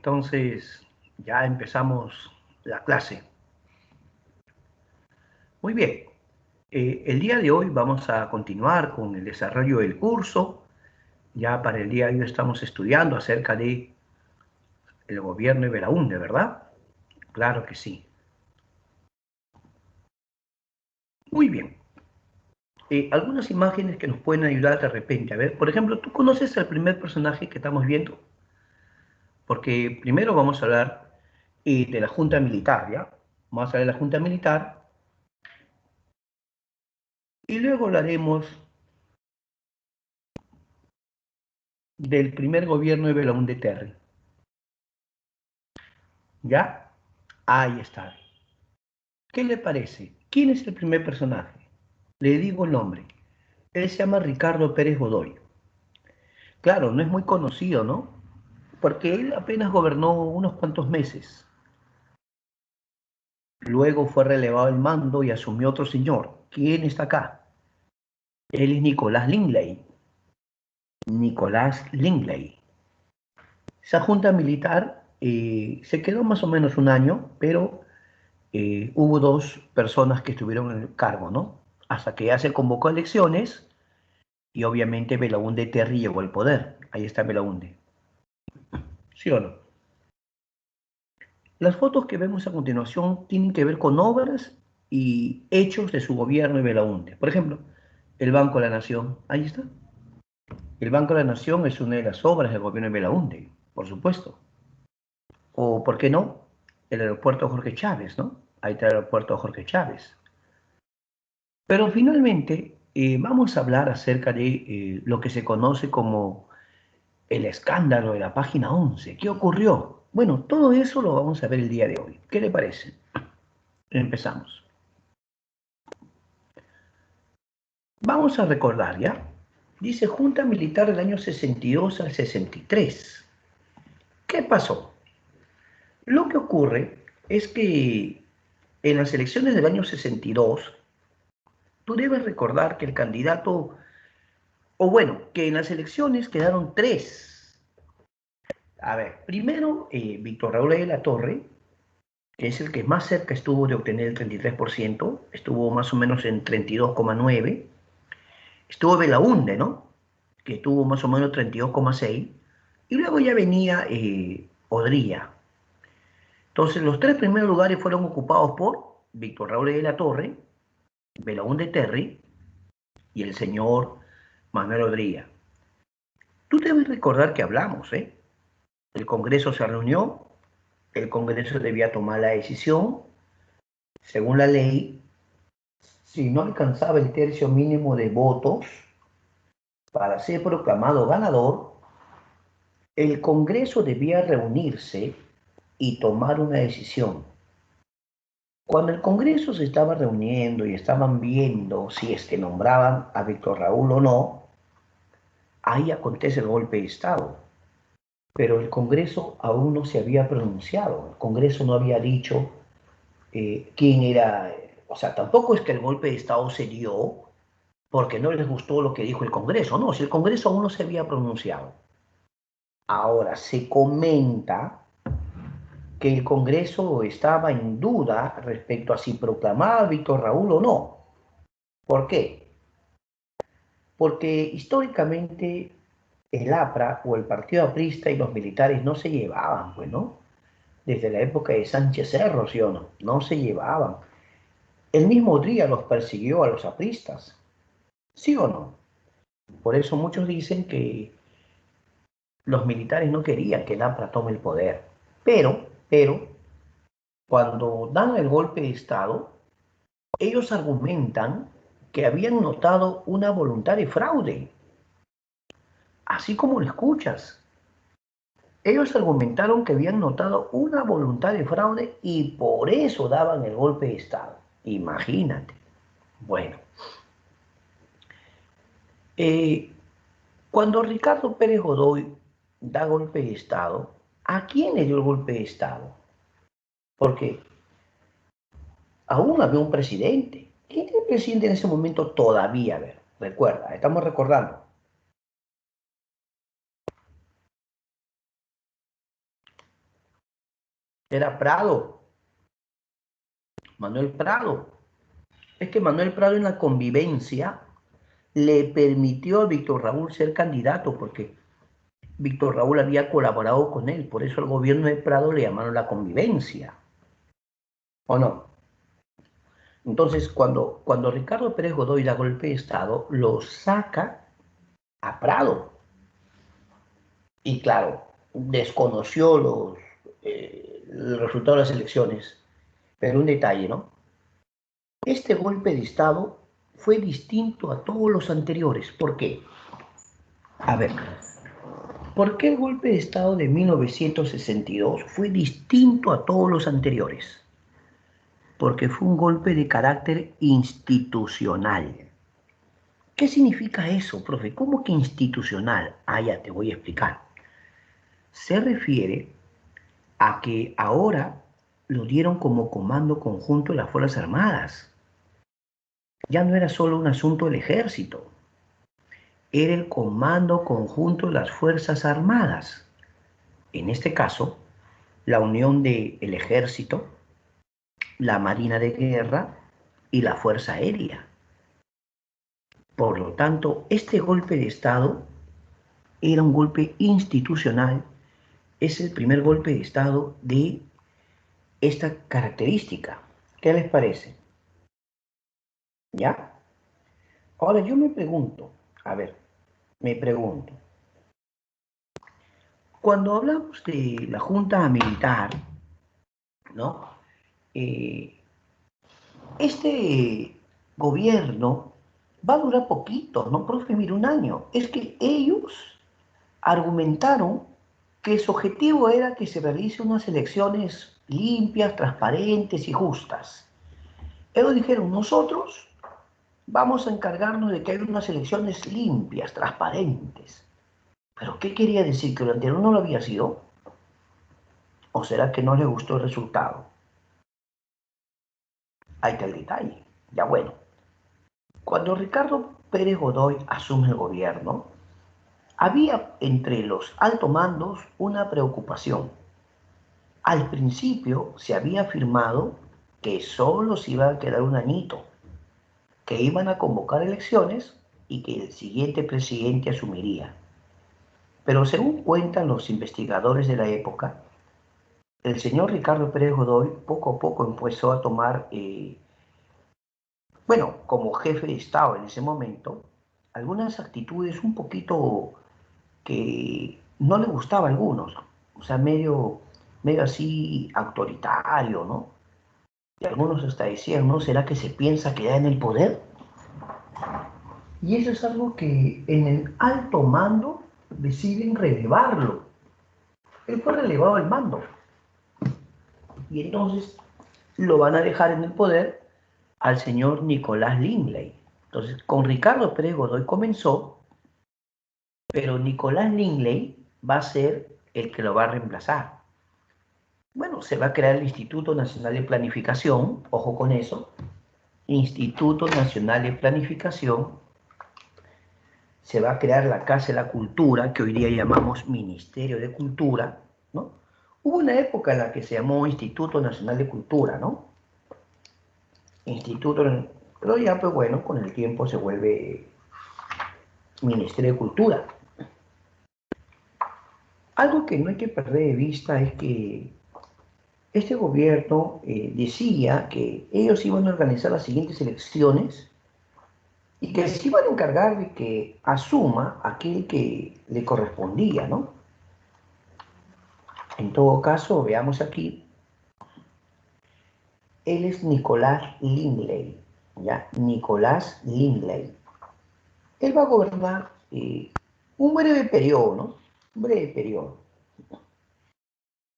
Entonces, ya empezamos la clase. Muy bien. El día de hoy vamos a continuar con el desarrollo del curso. Ya para el día de hoy estamos estudiando acerca de el gobierno de Belaúnde, ¿verdad? Claro que sí. Muy bien. Algunas imágenes que nos pueden ayudar de repente. A ver, por ejemplo, ¿tú conoces al primer personaje que estamos viendo? Porque primero vamos a hablar de la Junta Militar, ¿ya? Vamos a hablar de la Junta Militar y luego hablaremos del primer gobierno de Belaúnde Terry. ¿Ya? Ahí está. ¿Qué le parece? ¿Quién es el primer personaje? Le digo el nombre. Él se llama Ricardo Pérez Godoy. Claro, no es muy conocido, ¿no? Porque él apenas gobernó unos cuantos meses. Luego fue relevado el mando y asumió otro señor. ¿Quién está acá? Él es Nicolás Lingley. Nicolás Lingley. Esa junta militar se quedó más o menos un año, pero hubo dos personas que estuvieron en el cargo, ¿no? Hasta que ya se convocó a elecciones y obviamente Belaúnde Terry llegó al poder. Ahí está Belaúnde. ¿Sí o no? Las fotos que vemos a continuación tienen que ver con obras y hechos de su gobierno de Belaúnde. Por ejemplo, el Banco de la Nación. Ahí está. El Banco de la Nación es una de las obras del gobierno de Belaúnde, por supuesto. O, ¿por qué no? El aeropuerto Jorge Chávez, ¿no? Ahí está el aeropuerto Jorge Chávez. Pero finalmente vamos a hablar acerca de lo que se conoce como el escándalo de la página 11. ¿Qué ocurrió? Bueno, todo eso lo vamos a ver el día de hoy. ¿Qué le parece? Empezamos. Vamos a recordar, ¿ya? Dice Junta Militar del año 62 al 63. ¿Qué pasó? Lo que ocurre es que en las elecciones del año 62, tú debes recordar que el candidato, o bueno, que en las elecciones quedaron tres. A ver, primero, Víctor Raúl de la Torre, que es el que más cerca estuvo de obtener el 33%, estuvo más o menos en 32,9%. Estuvo Belaúnde, ¿no? Que tuvo más o menos 32,6%. Y luego ya venía Odría. Entonces, los tres primeros lugares fueron ocupados por Víctor Raúl de la Torre, Belaúnde Terry y el señor Manuel Odría. Tú debes recordar que hablamos, ¿eh? El Congreso se reunió, el Congreso debía tomar la decisión. Según la ley, si no alcanzaba el tercio mínimo de votos para ser proclamado ganador, el Congreso debía reunirse y tomar una decisión. Cuando el Congreso se estaba reuniendo y estaban viendo si es que nombraban a Víctor Raúl o no, ahí acontece el golpe de Estado. Pero el Congreso aún no se había pronunciado, el Congreso no había dicho quién era, o sea, tampoco es que el golpe de Estado se dio porque no les gustó lo que dijo el Congreso, no, si el Congreso aún no se había pronunciado. Ahora se comenta que el Congreso estaba en duda respecto a si proclamaba a Víctor Raúl o no. ¿Por qué? Porque históricamente el APRA o el Partido Aprista y los militares no se llevaban, pues, ¿no? Desde la época de Sánchez Cerro, ¿sí o no? No se llevaban. El mismo día los persiguió a los apristas, ¿sí o no? Por eso muchos dicen que los militares no querían que el APRA tome el poder. Pero, cuando dan el golpe de Estado, ellos argumentan que habían notado una voluntad de fraude, así como lo escuchas. Ellos argumentaron que habían notado una voluntad de fraude y por eso daban el golpe de Estado. Imagínate. Bueno, cuando Ricardo Pérez Godoy da golpe de Estado, ¿a quién le dio el golpe de Estado? Porque aún había un presidente. ¿Quién era el presidente en ese momento todavía? A ver, recuerda, estamos recordando. Era Prado, Manuel Prado. Es que Manuel Prado en la convivencia le permitió a Víctor Raúl ser candidato porque Víctor Raúl había colaborado con él, por eso el gobierno de Prado le llamaron la convivencia, ¿o no? Entonces, cuando Ricardo Pérez Godoy da golpe de Estado, lo saca a Prado. Y claro, desconoció el resultado de las elecciones. Pero un detalle, ¿no? Este golpe de Estado fue distinto a todos los anteriores. ¿Por qué? A ver, ¿por qué el golpe de Estado de 1962 fue distinto a todos los anteriores? Porque fue un golpe de carácter institucional. ¿Qué significa eso, profe? ¿Cómo que institucional? Ah, ya te voy a explicar. Se refiere a que ahora lo dieron como comando conjunto de las Fuerzas Armadas. Ya no era solo un asunto del ejército, era el comando conjunto de las Fuerzas Armadas. En este caso, la unión del ejército, la Marina de Guerra y la Fuerza Aérea. Por lo tanto, este golpe de Estado era un golpe institucional, es el primer golpe de Estado de esta característica. ¿Qué les parece? ¿Ya? Ahora yo me pregunto, a ver, me pregunto, cuando hablamos de la Junta Militar, ¿no? Este gobierno va a durar poquito, ¿no, profe? Mire, un año. Es que ellos argumentaron que su objetivo era que se realicen unas elecciones limpias, transparentes y justas. Ellos dijeron, nosotros vamos a encargarnos de que haya unas elecciones limpias, transparentes. ¿Pero qué quería decir? ¿Que lo anterior no lo había sido? ¿O será que no les gustó el resultado? Ahí está el detalle. Ya bueno, cuando Ricardo Pérez Godoy asume el gobierno, había entre los altos mandos una preocupación. Al principio se había afirmado que solo se iba a quedar un añito, que iban a convocar elecciones y que el siguiente presidente asumiría. Pero según cuentan los investigadores de la época, el señor Ricardo Pérez Godoy poco a poco empezó a tomar, bueno, como jefe de Estado en ese momento, algunas actitudes un poquito que no le gustaba a algunos, o sea, medio así autoritario, ¿no? Y algunos hasta decían, ¿no? ¿Será que se piensa que ya en el poder? Y eso es algo que en el alto mando deciden relevarlo. Él fue relevado al mando. Y entonces lo van a dejar en el poder al señor Nicolás Lingley. Entonces, con Ricardo Pérez Godoy comenzó, pero Nicolás Lingley va a ser el que lo va a reemplazar. Bueno, se va a crear el Instituto Nacional de Planificación, ojo con eso, Instituto Nacional de Planificación, se va a crear la Casa de la Cultura, que hoy día llamamos Ministerio de Cultura, ¿no? Hubo una época en la que se llamó Instituto Nacional de Cultura, ¿no? Instituto, pero ya pues bueno, con el tiempo se vuelve Ministerio de Cultura. Algo que no hay que perder de vista es que este gobierno decía que ellos iban a organizar las siguientes elecciones y que se iban a encargar de que asuma aquel que le correspondía, ¿no? En todo caso, veamos aquí, él es Nicolás Lingley, ¿ya? Nicolás Lingley. Él va a gobernar un breve periodo, ¿no? Un breve periodo.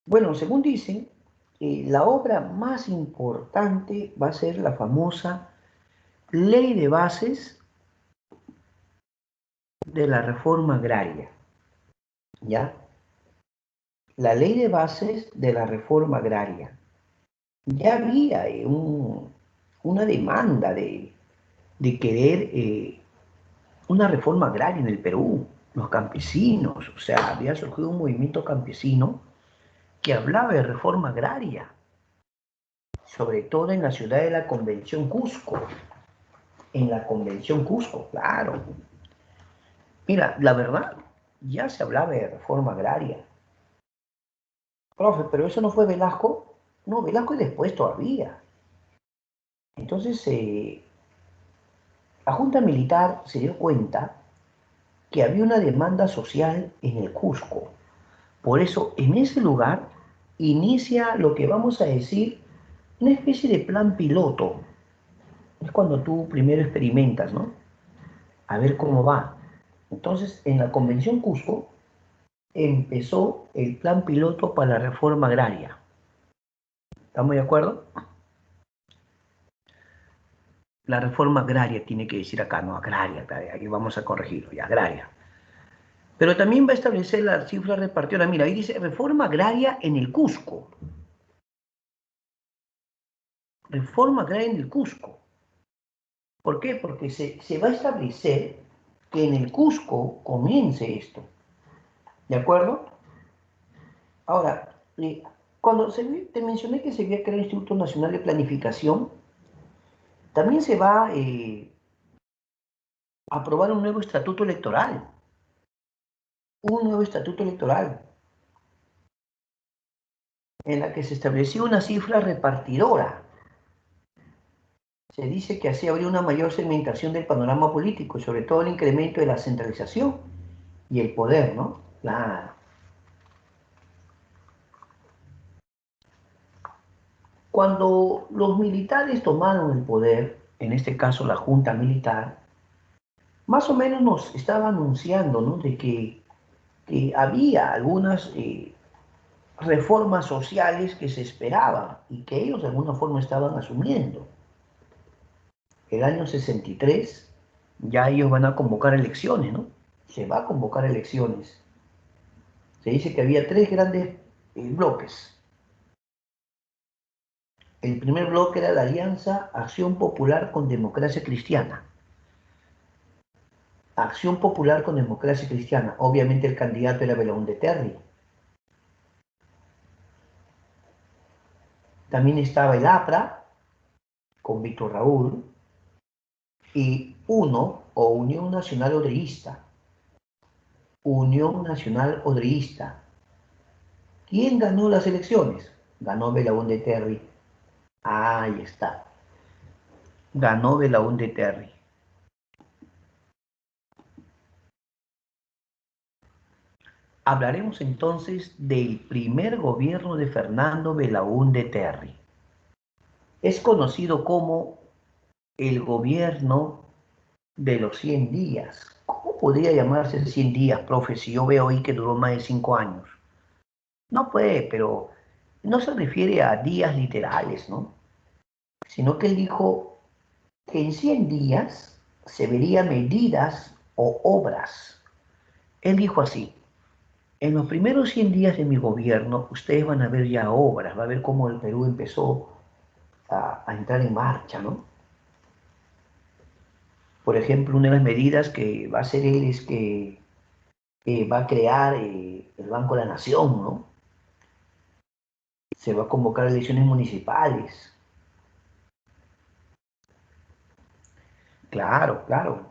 Bueno, según dicen, la obra más importante va a ser la famosa Ley de Bases de la Reforma Agraria, ¿ya? La Ley de Bases de la Reforma Agraria. Ya había una demanda de querer una reforma agraria en el Perú, los campesinos, o sea, había surgido un movimiento campesino que hablaba de reforma agraria, sobre todo en la ciudad de la Convención Cusco. En la Convención Cusco, claro. Mira, la verdad, ya se hablaba de reforma agraria. Profe, pero eso no fue Velasco. No, Velasco es después todavía. Entonces, la Junta Militar se dio cuenta que había una demanda social en el Cusco. Por eso, en ese lugar, inicia lo que vamos a decir una especie de plan piloto. Es cuando tú primero experimentas, ¿no? A ver cómo va. Entonces, en la Convención Cusco empezó el plan piloto para la reforma agraria. ¿Estamos de acuerdo? La reforma agraria tiene que decir acá, no agraria, aquí vamos a corregirlo, ya, agraria. Pero también va a establecer la cifra repartidora. Mira, ahí dice reforma agraria en el Cusco. Reforma agraria en el Cusco. ¿Por qué? Porque se va a establecer que en el Cusco comience esto. ¿De acuerdo? Ahora, cuando te mencioné que se había creado el Instituto Nacional de Planificación, también se va a aprobar un nuevo estatuto electoral. Un nuevo estatuto electoral en la que se estableció una cifra repartidora. Se dice que así habría una mayor segmentación del panorama político y sobre todo el incremento de la centralización y el poder, ¿no? Claro. Cuando los militares tomaron el poder, en este caso la Junta Militar, más o menos nos estaba anunciando, ¿no?, de que había algunas reformas sociales que se esperaban y que ellos de alguna forma estaban asumiendo. El año 63 ya ellos van a convocar elecciones, ¿no? Se va a convocar elecciones. Se dice que había tres grandes bloques. El primer bloque era la Alianza Acción Popular con Democracia Cristiana. Acción Popular con Democracia Cristiana. Obviamente el candidato era Belaúnde Terry. También estaba el APRA con Víctor Raúl y UNO o Unión Nacional Odreísta. Unión Nacional Odreísta. ¿Quién ganó las elecciones? Ganó Belaúnde Terry. Ahí está. Ganó Belaúnde Terry. Hablaremos entonces del primer gobierno de Fernando Belaúnde Terry. Es conocido como el gobierno de los 100 días. ¿Cómo podría llamarse 100 días, profe, si yo veo ahí que duró más de 5 años? No puede, pero no se refiere a días literales, ¿no? Sino que él dijo que en 100 días se verían medidas o obras. Él dijo así: en los primeros 100 días de mi gobierno, ustedes van a ver ya obras, va a ver cómo el Perú empezó a entrar en marcha, ¿no? Por ejemplo, una de las medidas que va a hacer él es que va a crear el Banco de la Nación, ¿no? Se va a convocar elecciones municipales. Claro, claro.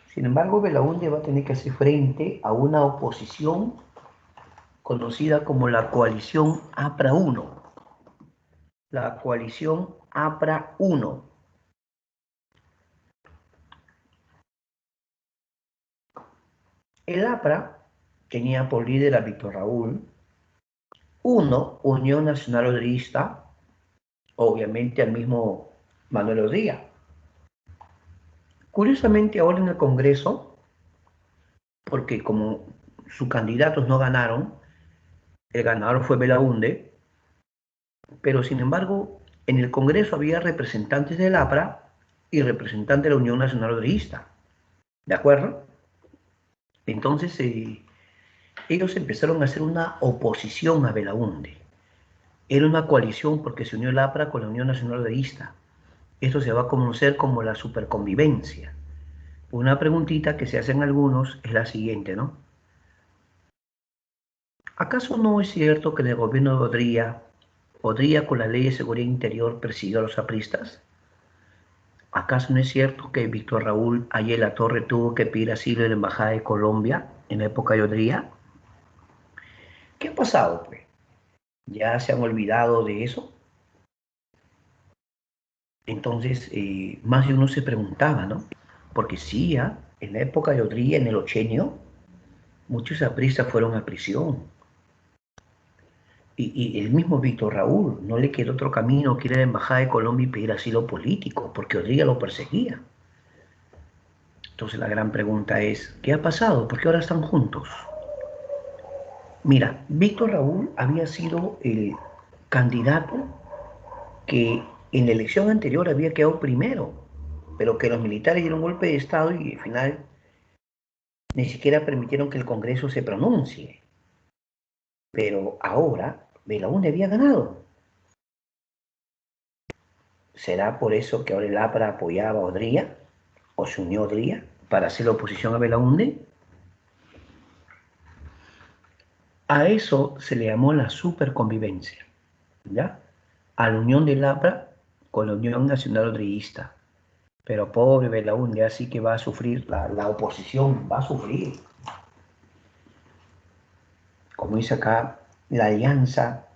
Sin embargo, Belaúnde va a tener que hacer frente a una oposición conocida como la coalición APRA 1. La coalición APRA 1. El APRA tenía por líder a Víctor Raúl, uno, Unión Nacional Odrista, obviamente al mismo Manuel Odría. Curiosamente ahora en el Congreso, porque como sus candidatos no ganaron, el ganador fue Belaúnde, pero sin embargo en el Congreso había representantes del APRA y representantes de la Unión Nacional Odrista, ¿de acuerdo? Entonces ellos empezaron a hacer una oposición a Belaúnde. Era una coalición porque se unió el APRA con la Unión Nacional Odrista. Esto se va a conocer como la superconvivencia. una preguntita que se hacen algunos es la siguiente, ¿no? ¿Acaso no es cierto que en el gobierno de Odría con la ley de seguridad interior persiguió a los apristas? ¿Acaso no es cierto que Víctor Raúl Ayala Torre tuvo que pedir asilo en la Embajada de Colombia en la época de Odría? ¿Qué ha pasado, pues? ¿Ya se han olvidado de eso? Entonces, más de uno se preguntaba, ¿no? Porque sí, en la época de Odría, en el Ochenio, muchos apristas fueron a prisión. Y el mismo Víctor Raúl no le quedó otro camino que ir a la Embajada de Colombia y pedir asilo político, porque Odría lo perseguía. Entonces la gran pregunta es, ¿qué ha pasado? ¿Por qué ahora están juntos? Mira, Víctor Raúl había sido el candidato que en la elección anterior había quedado primero, pero que los militares dieron un golpe de Estado y al final ni siquiera permitieron que el Congreso se pronuncie. Pero ahora Belaúnde había ganado. ¿Será por eso que ahora el APRA apoyaba a Odría o se unió a Odría para hacer la oposición a Belaúnde? A eso se le llamó la superconvivencia, ¿ya? A la unión del APRA con la Unión Nacional Odrillista. Pero pobre Belaúnde, así que va a sufrir, la oposición va a sufrir. Como dice acá, la alianza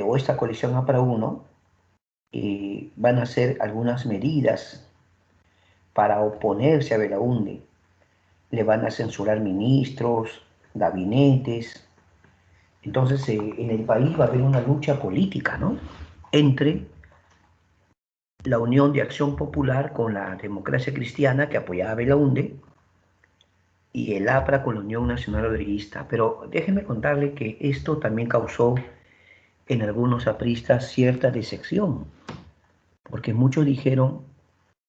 o esta coalición APRA 1 van a hacer algunas medidas para oponerse a Belaúnde. Le van a censurar ministros, gabinetes. Entonces, en el país va a haber una lucha política, ¿no? Entre la Unión de Acción Popular con la Democracia Cristiana, que apoyaba a Belaúnde, y el APRA con la Unión Nacional Odrillista. Pero déjenme contarle que esto también causó en algunos apristas cierta decepción, porque muchos dijeron,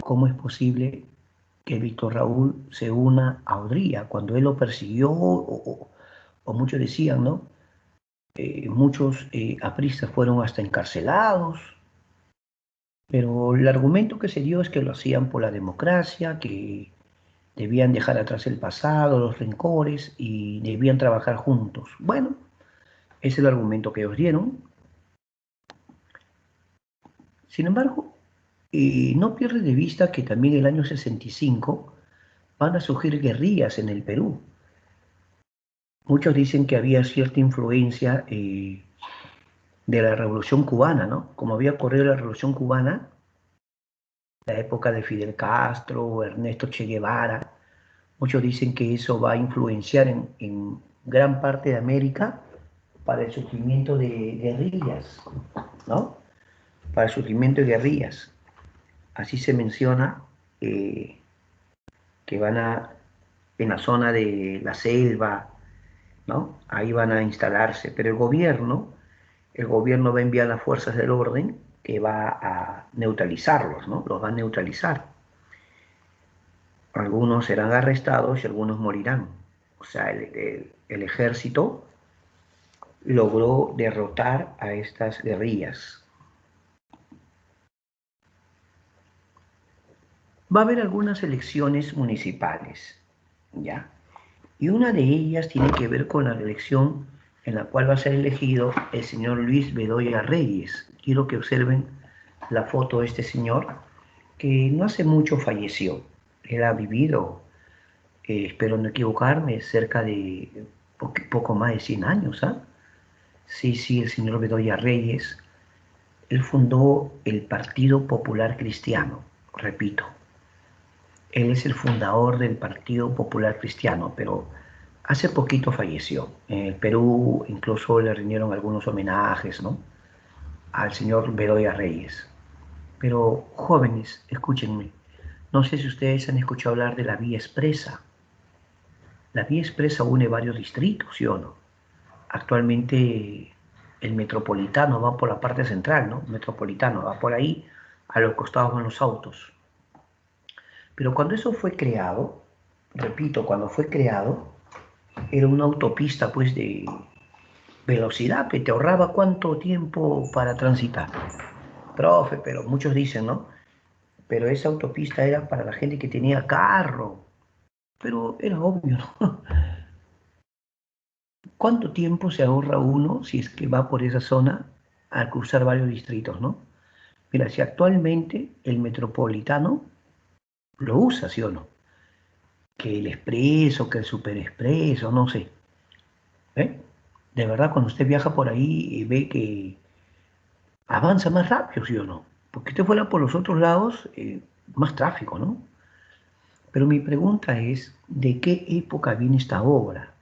¿cómo es posible que Víctor Raúl se una a Odría cuando él lo persiguió? O muchos decían, ¿no? Muchos apristas fueron hasta encarcelados, pero el argumento que se dio es que lo hacían por la democracia, que debían dejar atrás el pasado, los rencores y debían trabajar juntos. Bueno, ese es el argumento que ellos dieron. Sin embargo, no pierde de vista que también en el año 65 van a surgir guerrillas en el Perú. Muchos dicen que había cierta influencia de la Revolución Cubana, ¿no? Como había ocurrido la Revolución Cubana, la época de Fidel Castro, Ernesto Che Guevara, muchos dicen que eso va a influenciar en gran parte de América para el surgimiento de guerrillas, ¿no? Para el surgimiento de guerrillas. Así se menciona que van a, en la zona de la selva, ¿no? Ahí van a instalarse, pero el gobierno va a enviar las fuerzas del orden que va a neutralizarlos, ¿no? Los va a neutralizar. Algunos serán arrestados y algunos morirán. O sea, el ejército logró derrotar a estas guerrillas. Va a haber algunas elecciones municipales, ¿ya? Y una de ellas tiene que ver con la elección en la cual va a ser elegido el señor Luis Bedoya Reyes. Quiero que observen la foto de este señor, que no hace mucho falleció. Él ha vivido, espero no equivocarme, cerca de poco más de 100 años, ¿ah? Sí, el señor Bedoya Reyes. Él fundó el Partido Popular Cristiano, repito. Él es el fundador del Partido Popular Cristiano, pero hace poquito falleció. En el Perú incluso le rindieron algunos homenajes, ¿no? Al señor Bedoya Reyes. Pero jóvenes, escúchenme. No sé si ustedes han escuchado hablar de la vía expresa. La vía expresa une varios distritos, ¿sí o no? Actualmente el metropolitano va por la parte central, ¿no? Metropolitano va por ahí, a los costados van los autos. Pero cuando eso fue creado, repito, cuando fue creado, era una autopista pues de velocidad que te ahorraba cuánto tiempo para transitar. Profe, pero muchos dicen, ¿no? pero esa autopista era para la gente que tenía carro, pero era obvio, ¿no? ¿Cuánto tiempo se ahorra uno si es que va por esa zona al cruzar varios distritos, ¿no? Mira, si actualmente el metropolitano lo usa, ¿sí o no? Que el expreso, que el superexpreso, no sé. ¿Eh? De verdad, cuando usted viaja por ahí ve que avanza más rápido, ¿sí o no? Porque usted fuera por los otros lados, más tráfico, ¿no? Pero mi pregunta es, ¿de qué época viene esta obra?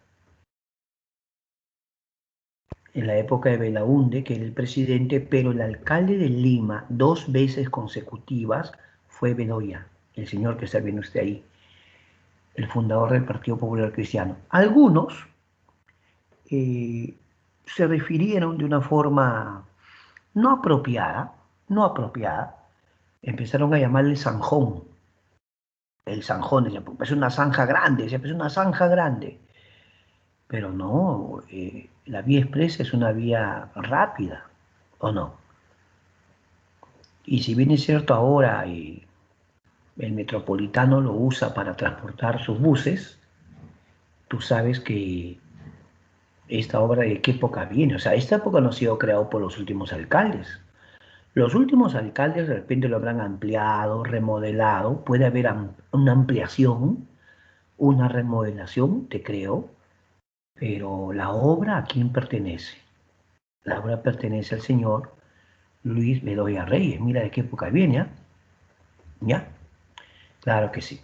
En la época de Belaúnde, que era el presidente, pero el alcalde de Lima, 2 veces consecutivas, fue Bedoya, el señor que está viendo usted ahí, el fundador del Partido Popular Cristiano. Algunos se refirieron de una forma no apropiada, no apropiada, empezaron a llamarle zanjón, el zanjón, decía, pues es una zanja grande, decía, pues es una zanja grande, pero no, la vía expresa es una vía rápida, ¿o no? Y si bien es cierto ahora el metropolitano lo usa para transportar sus buses, tú sabes que esta obra de qué época viene, o sea, esta época no ha sido creada por los últimos alcaldes. Los últimos alcaldes de repente lo habrán ampliado, remodelado, puede haber una ampliación, una remodelación, te creo, pero la obra ¿a quién pertenece? La obra pertenece al señor Luis Bedoya Reyes. Mira de qué época viene, ¿ya? ¿Ya? Claro que sí.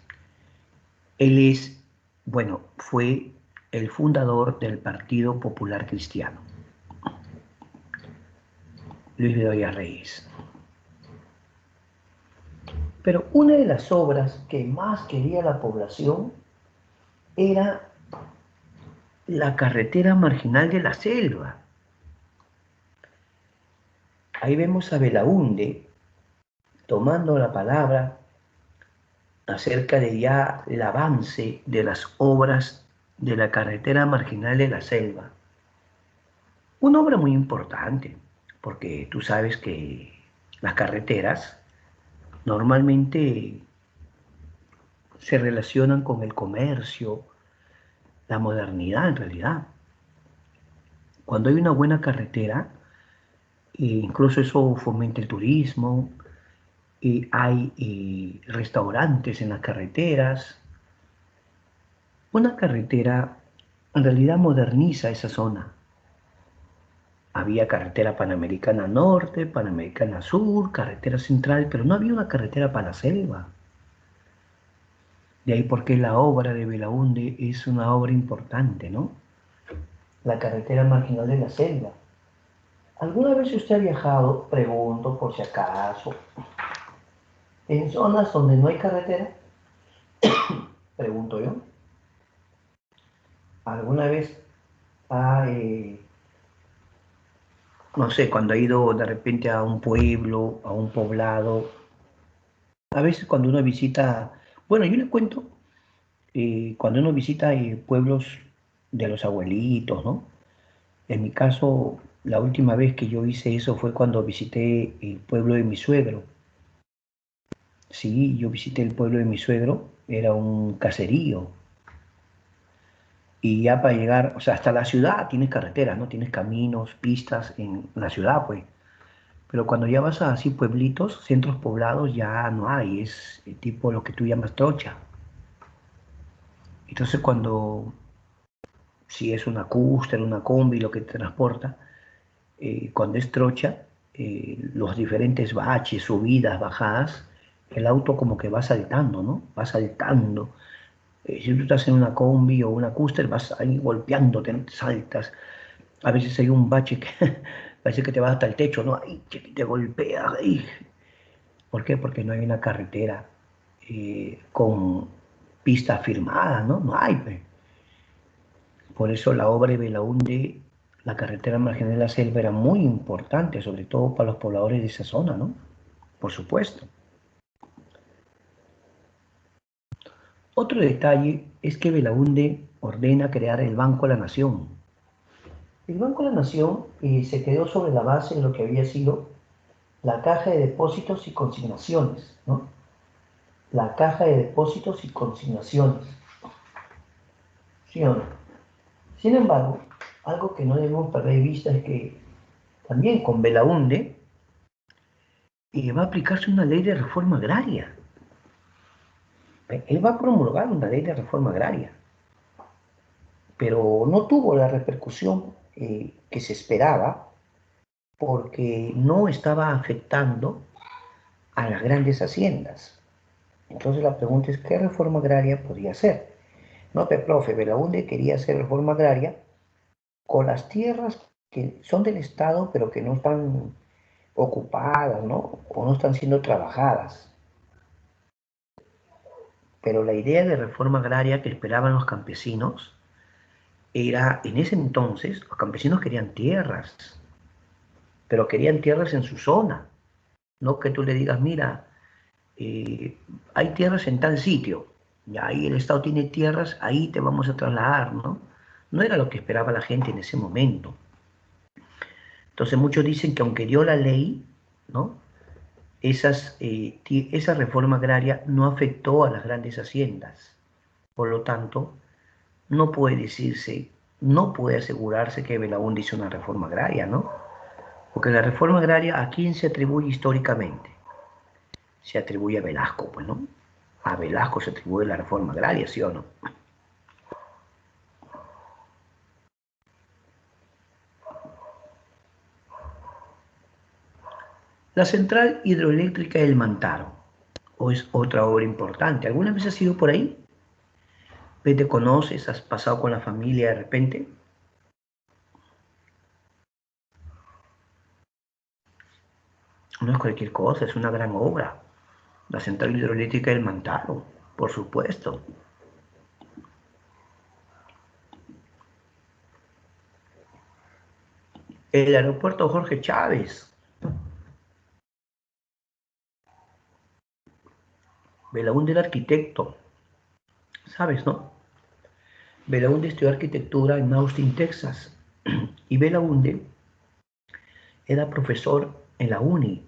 Él es, bueno, fue el fundador del Partido Popular Cristiano, Luis Bedoya Reyes. Pero una de las obras que más quería la población era la carretera marginal de la selva. Ahí vemos a Belaúnde tomando la palabra acerca de ya el avance de las obras de la carretera marginal de la selva. Una obra muy importante, porque tú sabes que las carreteras normalmente se relacionan con el comercio, la modernidad en realidad. Cuando hay una buena carretera, incluso eso fomenta el turismo, hay restaurantes en las carreteras. Una carretera en realidad moderniza esa zona. Había carretera panamericana norte, panamericana sur, carretera central, pero no había una carretera para la selva. De ahí porque la obra de Belaúnde es una obra importante, ¿no? La carretera marginal de la selva. ¿Alguna vez usted ha viajado, pregunto por si acaso, en zonas donde no hay carretera? Pregunto yo. ¿Alguna vez ha, no sé, cuando ha ido de repente a un pueblo, a un poblado, a veces cuando uno visita, bueno, yo le cuento, cuando uno visita pueblos de los abuelitos, ¿no? En mi caso, la última vez que yo hice eso fue cuando visité el pueblo de mi suegro. Sí, yo visité el pueblo de mi suegro, era un caserío. Y ya para llegar, o sea, hasta la ciudad tienes carreteras, ¿no? Tienes caminos, pistas en la ciudad, pues. Pero cuando ya vas a así pueblitos, centros poblados, ya no hay, es tipo lo que tú llamas trocha. Entonces cuando, si es una cúster, una combi, lo que te transporta, cuando es trocha, los diferentes baches, subidas, bajadas, el auto como que va saltando, ¿no? Va saltando. Si tú estás en una combi o una cúster, vas ahí golpeándote, ¿no? Te saltas. A veces hay un bache que parece que te va hasta el techo, ¿no? Ay, que te golpea. Ay. ¿Por qué? Porque no hay una carretera con pista firmada, ¿no? No hay, pues. Por eso la obra de Belaúnde, la carretera marginal de la selva, era muy importante, sobre todo para los pobladores de esa zona, ¿no? Por supuesto. Otro detalle es que Belaúnde ordena crear el Banco de la Nación. El Banco de la Nación se quedó sobre la base de lo que había sido la Caja de Depósitos y Consignaciones, ¿no? la Caja de Depósitos y Consignaciones. ¿Sí o no? Sin embargo, algo que no debemos perder de vista es que también con Belaúnde va a aplicarse una ley de reforma agraria. Él va a promulgar una ley de reforma agraria, pero no tuvo la repercusión que se esperaba porque no estaba afectando a las grandes haciendas. Entonces la pregunta es, ¿qué reforma agraria podría hacer? No, profe, Belaúnde quería hacer reforma agraria con las tierras que son del Estado, pero que no están ocupadas, ¿no? O no están siendo trabajadas. Pero la idea de reforma agraria que esperaban los campesinos era, en ese entonces, los campesinos querían tierras, pero querían tierras en su zona. No que tú le digas, mira, hay tierras en tal sitio, y ahí el Estado tiene tierras, ahí te vamos a trasladar, ¿no? No era lo que esperaba la gente en ese momento. Entonces muchos dicen que aunque dio la ley, ¿no? Esa reforma agraria no afectó a las grandes haciendas. Por lo tanto, no puede decirse, no puede asegurarse que Belaúnde hizo una reforma agraria, ¿no? Porque la reforma agraria, ¿a quién se atribuye históricamente? Se atribuye a Velasco, pues, ¿no? A Velasco se atribuye la reforma agraria, ¿sí o no? La central hidroeléctrica del Mantaro, o es otra obra importante. ¿Alguna vez has ido por ahí? ¿Te conoces? ¿Has pasado con la familia de repente? No es cualquier cosa, es una gran obra. La central hidroeléctrica del Mantaro, por supuesto. El aeropuerto Jorge Chávez. Belaúnde era arquitecto, ¿sabes, no? Belaúnde estudió arquitectura en Austin, Texas. Y Belaúnde era profesor en la UNI.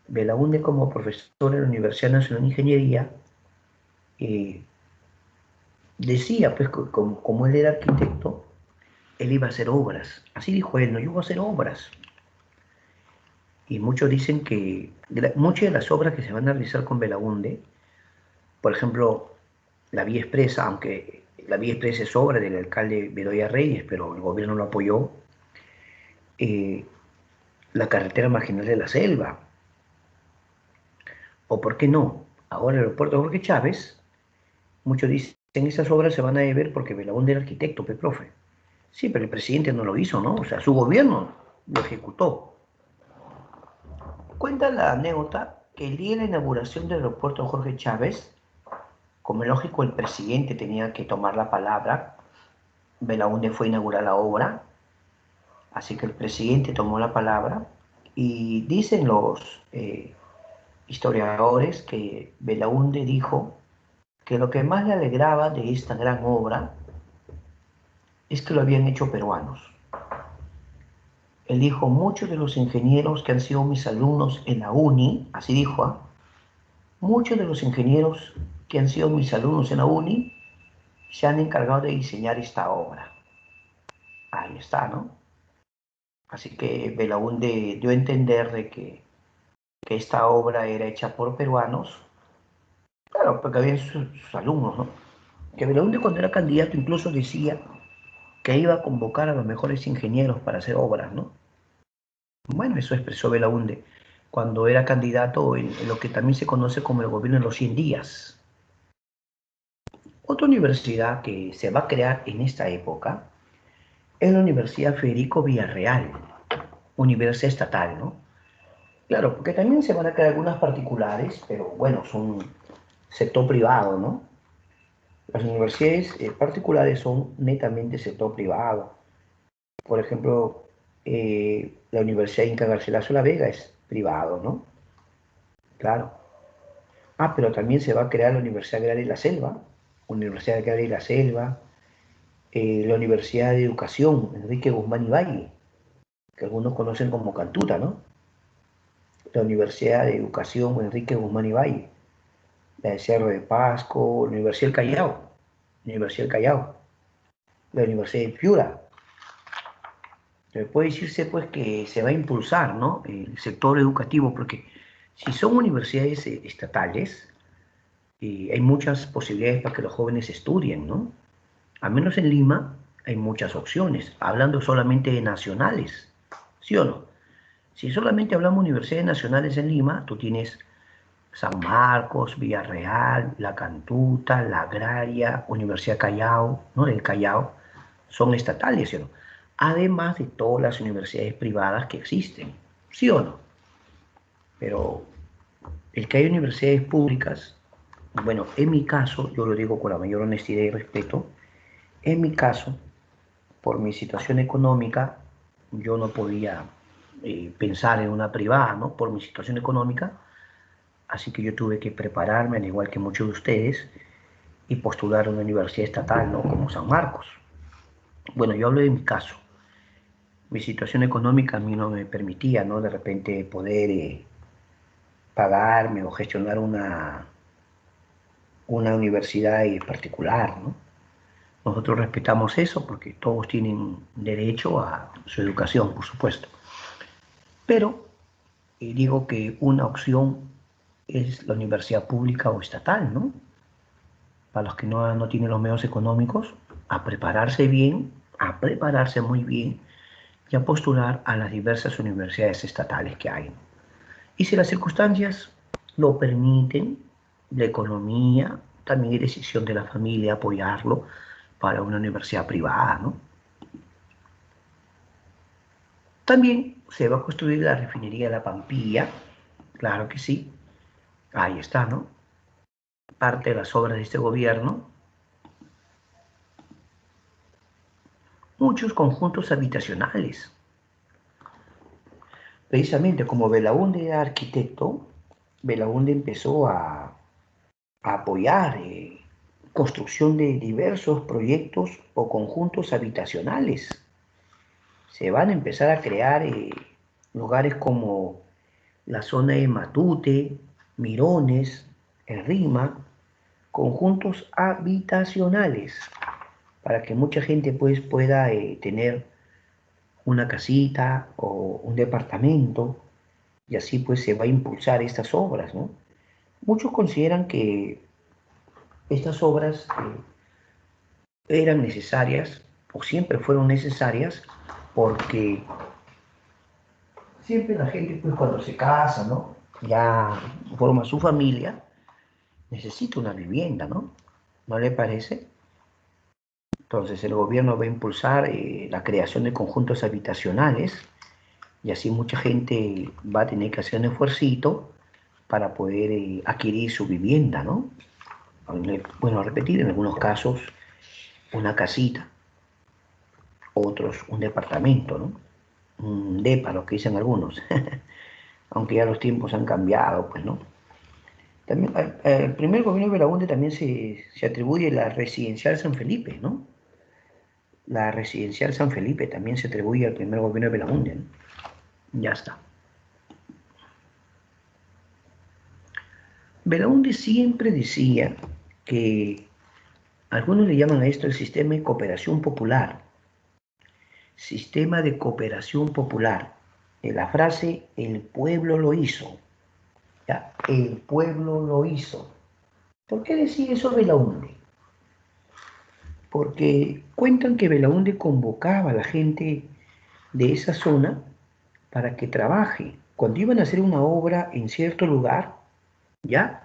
Belaúnde como profesor en la Universidad Nacional de Ingeniería eh, decía, pues, como él era arquitecto, él iba a hacer obras. Así dijo él, no, yo voy a hacer obras. Y muchos dicen que muchas de las obras que se van a realizar con Belaúnde, por ejemplo, la vía expresa, aunque la vía expresa es obra del alcalde Bedoya Reyes, pero el gobierno lo apoyó, eh, la carretera marginal de la selva, o por qué no, ahora el aeropuerto Jorge Chávez, muchos dicen esas obras se van a deber porque Belaúnde era arquitecto, profe. Sí, pero el presidente no lo hizo, ¿no? O sea, su gobierno lo ejecutó. Cuenta la anécdota que el día de la inauguración del aeropuerto Jorge Chávez, como es lógico, el presidente tenía que tomar la palabra. Belaúnde fue a inaugurar la obra, así que el presidente tomó la palabra y dicen los historiadores que Belaúnde dijo que lo que más le alegraba de esta gran obra es que lo habían hecho peruanos. Él dijo, muchos de los ingenieros que han sido mis alumnos en la UNI, así dijo, ¿eh? Muchos de los ingenieros que han sido mis alumnos en la UNI se han encargado de diseñar esta obra. Ahí está, ¿no? Así que Belaúnde dio a entender de que esta obra era hecha por peruanos, claro, porque habían sus alumnos, ¿no? Que Belaúnde cuando era candidato incluso decía que iba a convocar a los mejores ingenieros para hacer obras, ¿no? Bueno, eso expresó Belaúnde cuando era candidato en lo que también se conoce como el gobierno de los 100 días. Otra universidad que se va a crear en esta época es la Universidad Federico Villarreal, universidad estatal, ¿no? Claro, porque también se van a crear algunas particulares, pero bueno, son sector privado, ¿no? Las universidades particulares son netamente sector privado. Por ejemplo, la Universidad Inca Garcilaso La Vega es privado, ¿no? Claro. Ah, pero también se va a crear la Universidad Agraria de la Selva, Universidad Agraria de la Selva, la Universidad de Educación, Enrique Guzmán y Valle, que algunos conocen como Cantuta, ¿no? La Universidad de Educación Enrique Guzmán y Valle. la de Cerro de Pasco, la Universidad del Callao, la Universidad del Callao, la Universidad de Piura. Puede decirse pues que se va a impulsar, ¿no?, el sector educativo, porque si son universidades estatales, hay muchas posibilidades para que los jóvenes estudien, ¿no? Al menos en Lima hay muchas opciones, hablando solamente de nacionales, ¿sí o no? Si solamente hablamos de universidades nacionales en Lima, tú tienes San Marcos, Villarreal, La Cantuta, La Agraria, Universidad Callao, ¿no?, del Callao, son estatales, ¿sí o no? Además de todas las universidades privadas que existen, ¿sí o no? Pero el que hay universidades públicas, bueno, en mi caso, yo lo digo con la mayor honestidad y respeto, en mi caso, por mi situación económica, yo no podía pensar en una privada, ¿no?, por mi situación económica, así que yo tuve que prepararme, al igual que muchos de ustedes, y postular a una universidad estatal, ¿no?, como San Marcos. Bueno, yo hablo de mi caso. Mi situación económica a mí no me permitía, ¿no?, de repente poder pagarme o gestionar una universidad particular, ¿no? Nosotros respetamos eso porque todos tienen derecho a su educación, por supuesto. Pero digo que una opción es la universidad pública o estatal, ¿no? Para los que no tienen los medios económicos, a prepararse bien, a prepararse muy bien y a postular a las diversas universidades estatales que hay. Y si las circunstancias lo permiten, la economía, también hay decisión de la familia apoyarlo para una universidad privada, ¿no? También se va a construir la refinería de La Pampilla, claro que sí, ahí está, ¿no? Parte de las obras de este gobierno. Muchos conjuntos habitacionales. Precisamente como Belaúnde era arquitecto, Belaúnde empezó a apoyar construcción de diversos proyectos o conjuntos habitacionales. Se van a empezar a crear lugares como la zona de Matute, Mirones, El Rima, conjuntos habitacionales, para que mucha gente pues pueda tener una casita o un departamento, y así pues se va a impulsar estas obras, ¿no? Muchos consideran que estas obras eran necesarias o siempre fueron necesarias porque siempre la gente pues cuando se casa, ¿no?, ya forma su familia, necesita una vivienda, ¿no? ¿No le parece? Entonces el gobierno va a impulsar la creación de conjuntos habitacionales y así mucha gente va a tener que hacer un esfuercito para poder adquirir su vivienda, ¿no? Bueno, a repetir, en algunos casos una casita, otros un departamento, ¿no? Un depa, lo que dicen algunos, aunque ya los tiempos han cambiado, pues, ¿no? También al primer gobierno de Belaúnde también se atribuye la residencial San Felipe, ¿no? La residencial San Felipe también se atribuye al primer gobierno de Belaúnde, ¿no? Ya está. Belaúnde siempre decía que algunos le llaman a esto el sistema de cooperación popular. Sistema de cooperación popular. La frase, el pueblo lo hizo. ¿Ya? El pueblo lo hizo. ¿Por qué decía eso Belaúnde? Porque cuentan que Belaúnde convocaba a la gente de esa zona para que trabaje. Cuando iban a hacer una obra en cierto lugar, ¿ya?,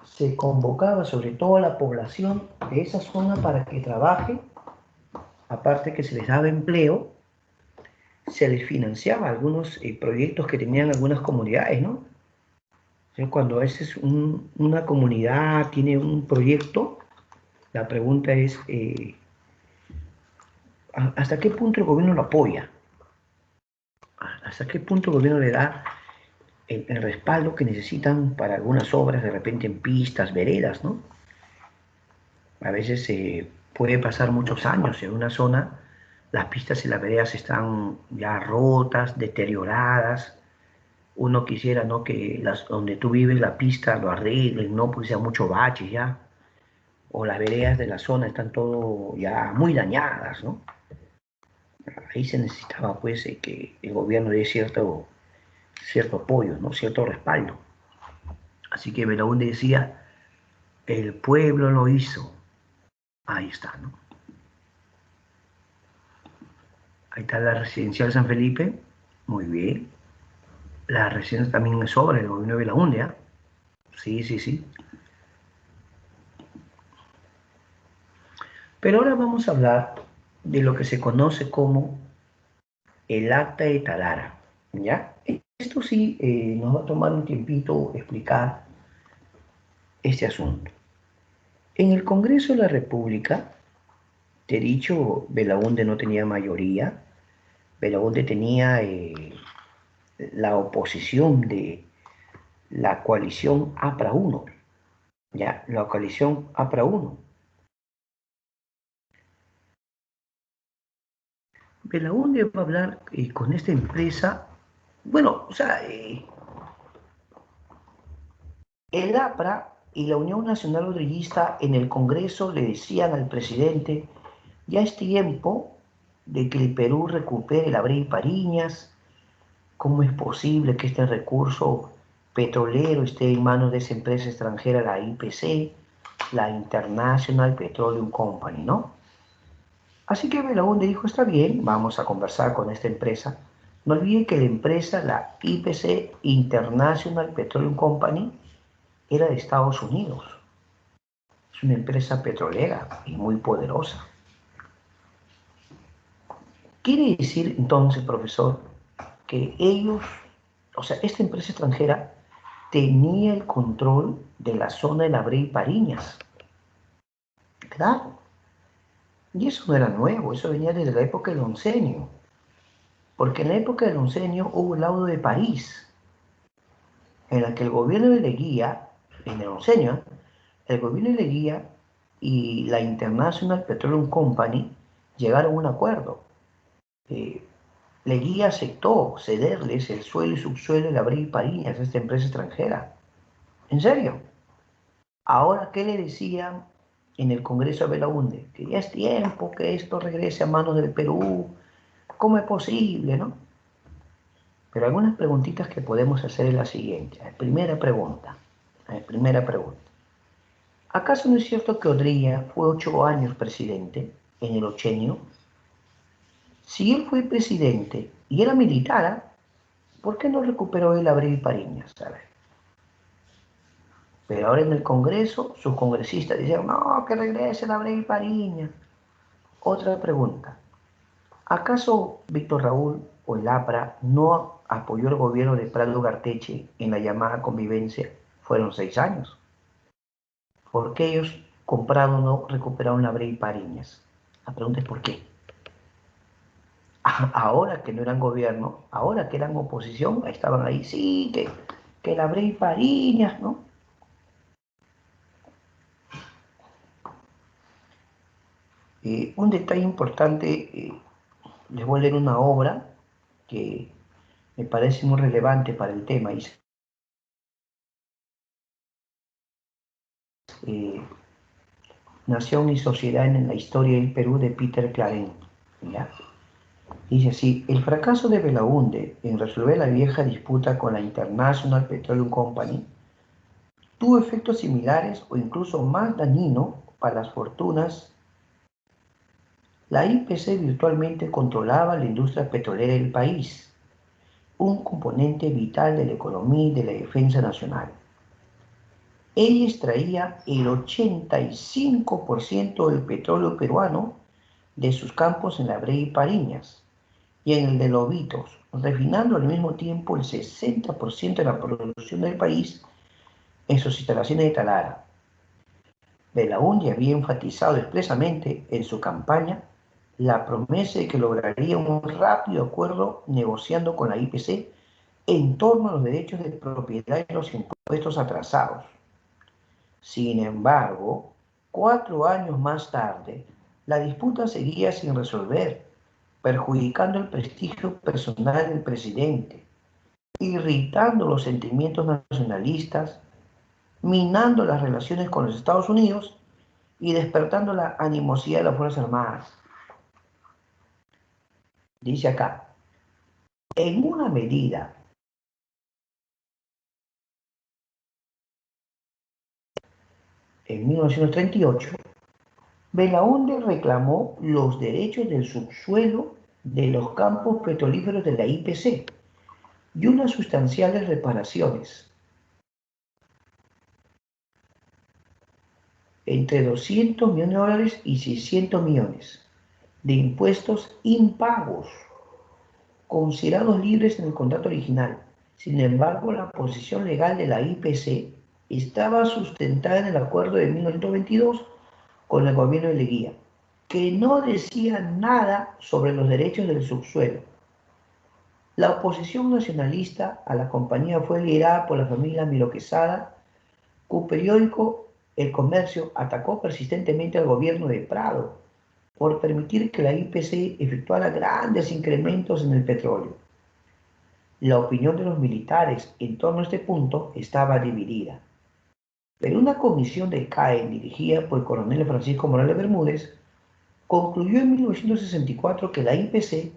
se convocaba sobre todo a la población de esa zona para que trabaje, aparte que se les daba empleo, se les financiaba algunos proyectos que tenían algunas comunidades, ¿no? Entonces, cuando a veces una comunidad tiene un proyecto, la pregunta es, ¿hasta qué punto el gobierno lo apoya? ¿Hasta qué punto el gobierno le da el respaldo que necesitan para algunas obras, de repente en pistas, veredas, ¿no? A veces puede pasar muchos años en una zona, las pistas y las veredas están ya rotas, deterioradas, Uno quisiera, ¿no? Que donde tú vives la pista lo arreglen, ¿no? Porque sea mucho bache ya, o las veredas de la zona están todo ya muy dañadas, ¿no? Ahí se necesitaba, pues, que el gobierno dé cierto apoyo, ¿no? Cierto respaldo. Así que Belaúnde decía, el pueblo lo hizo. Ahí está, ¿no? Ahí está la residencial San Felipe. Muy bien. La residencia también es obra del gobierno de Belaúnde, ¿ah? Sí, sí, sí. Pero ahora vamos a hablar de lo que se conoce como el acta de Talara, ¿ya? Esto sí nos va a tomar un tiempito explicar este asunto. En el Congreso de la República, te he dicho, Belaúnde no tenía mayoría, Belaúnde tenía la oposición de la coalición APRA 1, ¿ya? La coalición APRA 1. Belaúnde va a hablar con esta empresa, bueno, o sea, el APRA y la Unión Nacional Obrerista en el Congreso le decían al presidente, ya es tiempo de que el Perú recupere la Brea y Pariñas. ¿Cómo es posible que este recurso petrolero esté en manos de esa empresa extranjera, la IPC, la International Petroleum Company, ¿no? Así que Belaúnde dijo, está bien, vamos a conversar con esta empresa. No olviden que la empresa, la IPC, International Petroleum Company, era de Estados Unidos. Es una empresa petrolera y muy poderosa. Quiere decir entonces, profesor, que ellos, o sea, esta empresa extranjera tenía el control de la zona de la Brea y Pariñas. Claro. Y eso no era nuevo, eso venía desde la época del oncenio. Porque en la época del oncenio hubo el laudo de París, en la que el gobierno de Leguía, en el oncenio, el gobierno de Leguía y la International Petroleum Company llegaron a un acuerdo. Eh, Leguía aceptó cederles el suelo y subsuelo de la Brea y Pariñas a esta empresa extranjera. ¿En serio? Ahora, ¿qué le decían en el Congreso a Belaúnde? Que ya es tiempo que esto regrese a manos del Perú. ¿Cómo es posible, no? Pero algunas preguntitas que podemos hacer es la siguiente. Primera pregunta. Primera pregunta. ¿Acaso no es cierto que Odría fue 8 años presidente en el ochenio? Si él fue presidente y era militar, ¿por qué no recuperó el Abril Pariñas? ¿Sabe? Pero ahora en el Congreso, sus congresistas dijeron, no, que regrese el Abril Pariñas. Otra pregunta. ¿Acaso Víctor Raúl o el APRA no apoyó al gobierno de Prado Garteche en la llamada convivencia? Fueron 6 años. ¿Por qué ellos compraron no recuperaron la Brea y Pariñas? La pregunta es ¿por qué? Ahora que no eran gobierno, ahora que eran oposición, estaban ahí, sí, que la Brea y Pariñas, ¿no? Un detalle importante, les voy a leer una obra que me parece muy relevante para el tema. Dice, eh, Nación y Sociedad en la Historia del Perú de Peter Claren. ¿Ya? Dice así, el fracaso de Belaúnde en resolver la vieja disputa con la International Petroleum Company tuvo efectos similares o incluso más dañino para las fortunas. La IPC virtualmente controlaba la industria petrolera del país, un componente vital de la economía y de la defensa nacional. Ella extraía el 85% del petróleo peruano de sus campos en la Brea y Pariñas y en el de Lobitos, refinando al mismo tiempo el 60% de la producción del país en sus instalaciones de Talara. Belaúnde había enfatizado expresamente en su campaña la promesa de que lograría un rápido acuerdo negociando con la IPC en torno a los derechos de propiedad y los impuestos atrasados. Sin embargo, 4 años más tarde, la disputa seguía sin resolver, perjudicando el prestigio personal del presidente. irritando los sentimientos nacionalistas, minando las relaciones con los Estados Unidos y despertando la animosidad de las Fuerzas Armadas. Dice acá, en una medida en 1938, Belaúnde reclamó los derechos del subsuelo de los campos petrolíferos de la IPC y unas sustanciales reparaciones, entre 200 millones de dólares y 600 millones de impuestos impagos, considerados libres en el contrato original. Sin embargo, la posición legal de la IPC estaba sustentada en el acuerdo de 1922 con el gobierno de Leguía, que no decía nada sobre los derechos del subsuelo. La oposición nacionalista a la compañía fue liderada por la familia Miro Quesada, cuyo periódico El Comercio atacó persistentemente al gobierno de Prado por permitir que la IPC efectuara grandes incrementos en el petróleo. La opinión de los militares en torno a este punto estaba dividida, pero una comisión del CAE dirigida por el coronel Francisco Morales Bermúdez concluyó en 1964 que la IPC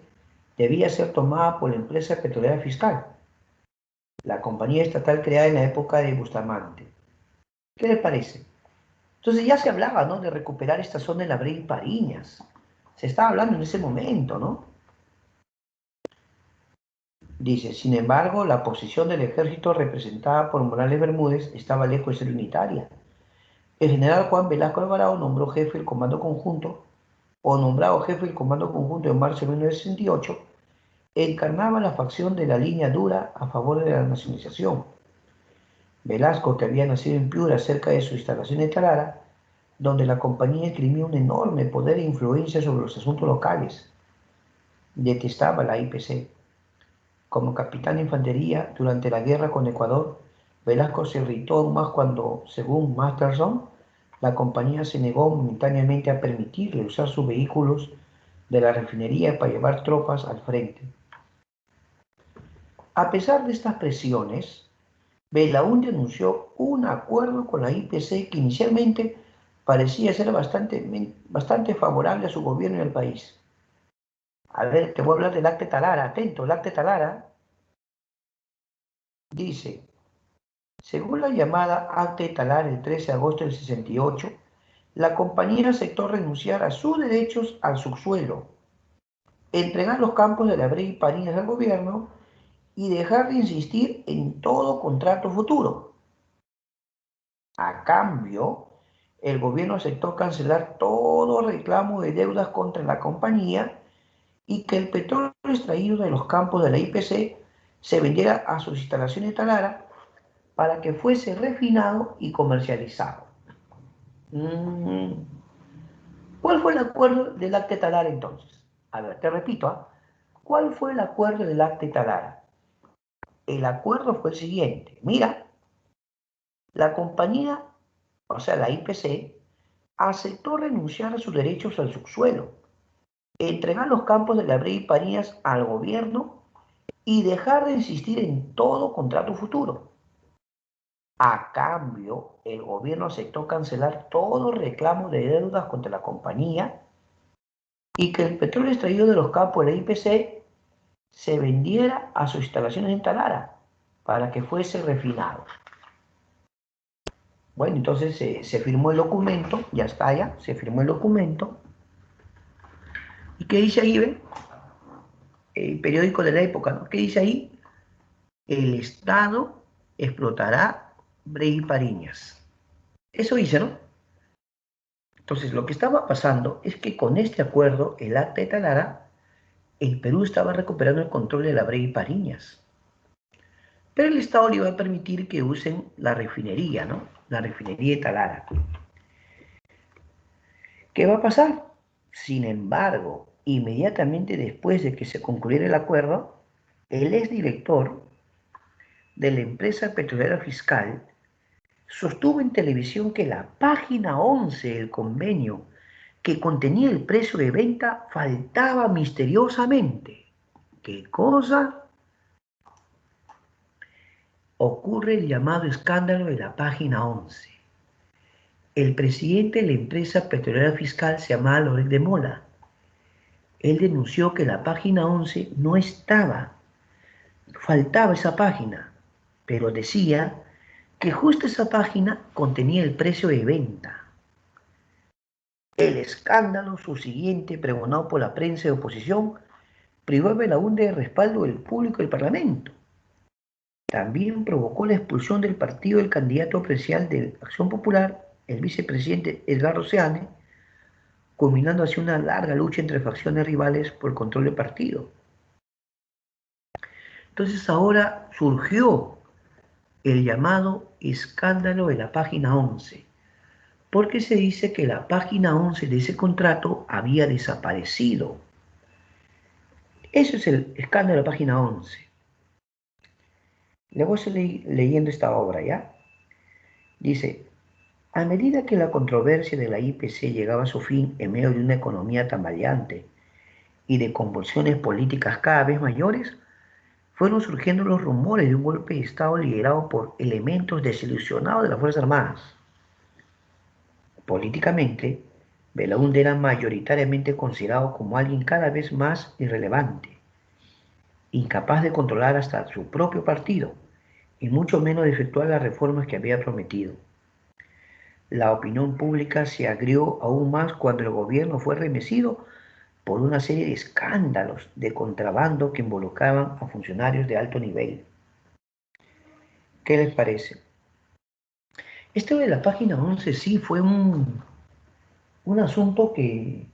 debía ser tomada por la empresa petrolera fiscal, la compañía estatal creada en la época de Bustamante. ¿Qué le parece? Entonces ya se hablaba, ¿no?, de recuperar esta zona de la Brea y Pariñas. Se estaba hablando en ese momento, ¿no? Dice, sin embargo, la posición del ejército representada por Morales Bermúdez estaba lejos de ser unitaria. El general Juan Velasco Alvarado nombró jefe del Comando Conjunto, o nombrado jefe del Comando Conjunto en marzo de 1968, encarnaba la facción de la línea dura a favor de la nacionalización. Velasco, que había nacido en Piura, cerca de su instalación de Tarara, donde la compañía imprimía un enorme poder e influencia sobre los asuntos locales, detestaba la IPC. Como capitán de infantería durante la guerra con Ecuador, Velasco se irritó aún más cuando, según Masterson, la compañía se negó momentáneamente a permitirle usar sus vehículos de la refinería para llevar tropas al frente. A pesar de estas presiones, Belaúnde anunció un acuerdo con la IPC que inicialmente parecía ser bastante favorable a su gobierno y al país. A ver, te voy a hablar del Acta de Talara, atento, el Acta de Talara dice, según la llamada Acta de Talara el 13 de agosto del 68, la compañía aceptó renunciar a sus derechos al subsuelo, entregar los campos de la Brea y Pariñas al gobierno y dejar de insistir en todo contrato futuro. A cambio, el gobierno aceptó cancelar todo reclamo de deudas contra la compañía y que el petróleo extraído de los campos de la IPC se vendiera a sus instalaciones de Talara para que fuese refinado y comercializado. ¿Cuál fue el acuerdo del Acta de Talara entonces? A ver, te repito, ¿eh? ¿Cuál fue el acuerdo del Acta de Talara? El acuerdo fue el siguiente. Mira, la compañía, o sea, la IPC, aceptó renunciar a sus derechos al subsuelo, entregar los campos de la Brea y Pariñas al gobierno y dejar de insistir en todo contrato futuro. A cambio, el gobierno aceptó cancelar todo reclamo de deudas contra la compañía y que el petróleo extraído de los campos de la IPC se vendiera a sus instalaciones en Talara para que fuese refinado. Bueno, entonces se firmó el documento, ya está, ya, se firmó el documento. ¿Y qué dice ahí, ven? El periódico de la época, ¿no? ¿Qué dice ahí? El Estado explotará Brea y Pariñas. Eso dice, ¿no? Entonces, lo que estaba pasando es que con este acuerdo, el Acta de Talara, el Perú estaba recuperando el control de la Brea y Pariñas. Pero el Estado le iba a permitir que usen la refinería, ¿no? La refinería de Talara. ¿Qué va a pasar? Sin embargo, inmediatamente después de que se concluyera el acuerdo, el exdirector de la empresa petrolera fiscal sostuvo en televisión que la página 11 del convenio que contenía el precio de venta faltaba misteriosamente. ¿Qué cosa? ocurre el llamado escándalo de la página 11. El presidente de la empresa petrolera fiscal se llamaba Loret de Mola. Él denunció que la página 11 no estaba, faltaba esa página, pero decía que justo esa página contenía el precio de venta. El escándalo subsiguiente, pregonado por la prensa de oposición, privó a Belaúnde de respaldo del público y del Parlamento. También provocó la expulsión del partido del candidato presidencial de Acción Popular, el vicepresidente Edgardo Seane, culminando así una larga lucha entre facciones rivales por el control del partido. Entonces ahora surgió el llamado escándalo de la página 11, porque se dice que la página 11 de ese contrato había desaparecido. Eso es el escándalo de la página 11. Le voy a seguir leyendo esta obra, ¿ya? Dice, a medida que la controversia de la IPC llegaba a su fin en medio de una economía tambaleante y de convulsiones políticas cada vez mayores, fueron surgiendo los rumores de un golpe de Estado liderado por elementos desilusionados de las Fuerzas Armadas. Políticamente, Belaúnde era mayoritariamente considerado como alguien cada vez más irrelevante, incapaz de controlar hasta su propio partido, y mucho menos de efectuar las reformas que había prometido. La opinión pública se agrió aún más cuando el gobierno fue remecido por una serie de escándalos de contrabando que involucraban a funcionarios de alto nivel. ¿Qué les parece? Esto de la página 11 sí fue un asunto que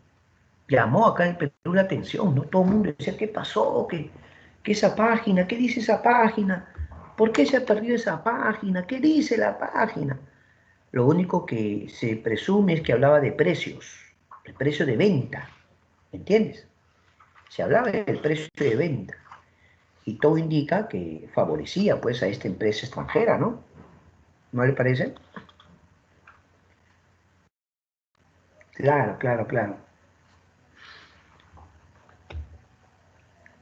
llamó acá en Perú la atención, ¿no? Todo el mundo decía, ¿qué pasó? ¿Qué esa página? ¿Qué dice esa página? ¿Por qué se ha perdido esa página? ¿Qué dice la página? Lo único que se presume es que hablaba de precios, el precio de venta, ¿me entiendes? Se hablaba del precio de venta y todo indica que favorecía pues a esta empresa extranjera, ¿no? ¿No le parece? Claro, claro, claro.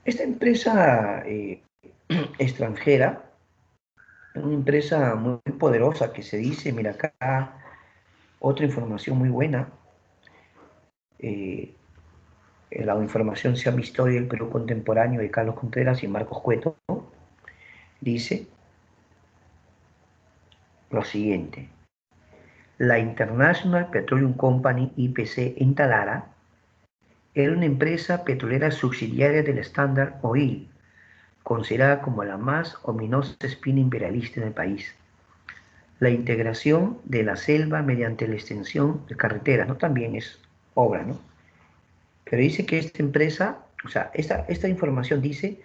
Esta empresa extranjera, una empresa muy poderosa que se dice, mira acá, otra información muy buena, eh, la información se llama Historia del Perú Contemporáneo de Carlos Contreras y Marcos Cueto, ¿no? Dice lo siguiente, la International Petroleum Company, IPC, en Talara, era una empresa petrolera subsidiaria del Standard Oil, considerada como la más ominosa espina imperialista en el país. La integración de la selva mediante la extensión de carreteras, ¿no? También es obra, ¿no? Pero dice que esta empresa, o sea, esta información dice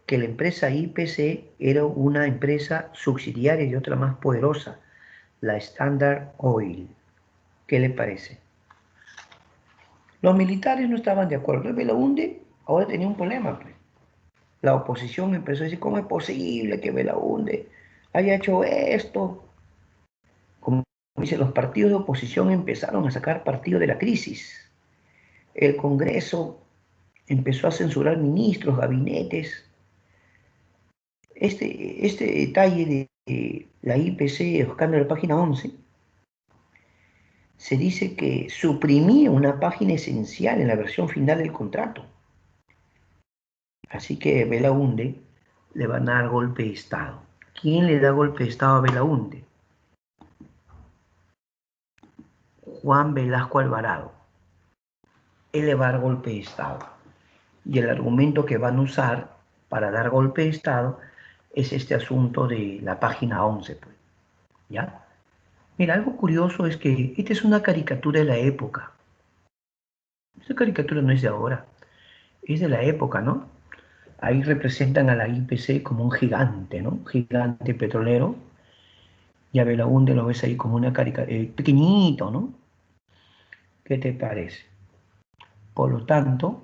que la empresa IPC era una empresa subsidiaria de otra más poderosa, la Standard Oil. ¿Qué le parece? Los militares no estaban de acuerdo. El Belaúnde ahora tenía un problema, pues. La oposición empezó a decir, ¿cómo es posible que Belaúnde haya hecho esto? Como dice, los partidos de oposición empezaron a sacar partido de la crisis. El Congreso empezó a censurar ministros, gabinetes. Este detalle de la IPC, buscando la página 11, se dice que suprimía una página esencial en la versión final del contrato. Así que Belaúnde le van a dar golpe de Estado. ¿Quién le da golpe de Estado a Belaúnde? Juan Velasco Alvarado. Él le va a dar golpe de Estado. Y el argumento que van a usar para dar golpe de Estado es este asunto de la página 11, pues, ¿ya? Mira, algo curioso es que esta es una caricatura de la época. Esta caricatura no es de ahora, es de la época, ¿no? Ahí representan a la IPC como un gigante, ¿no? Un gigante petrolero. Y a Belaúnde lo ves ahí como una caricatura, pequeñito, ¿no? ¿Qué te parece? Por lo tanto,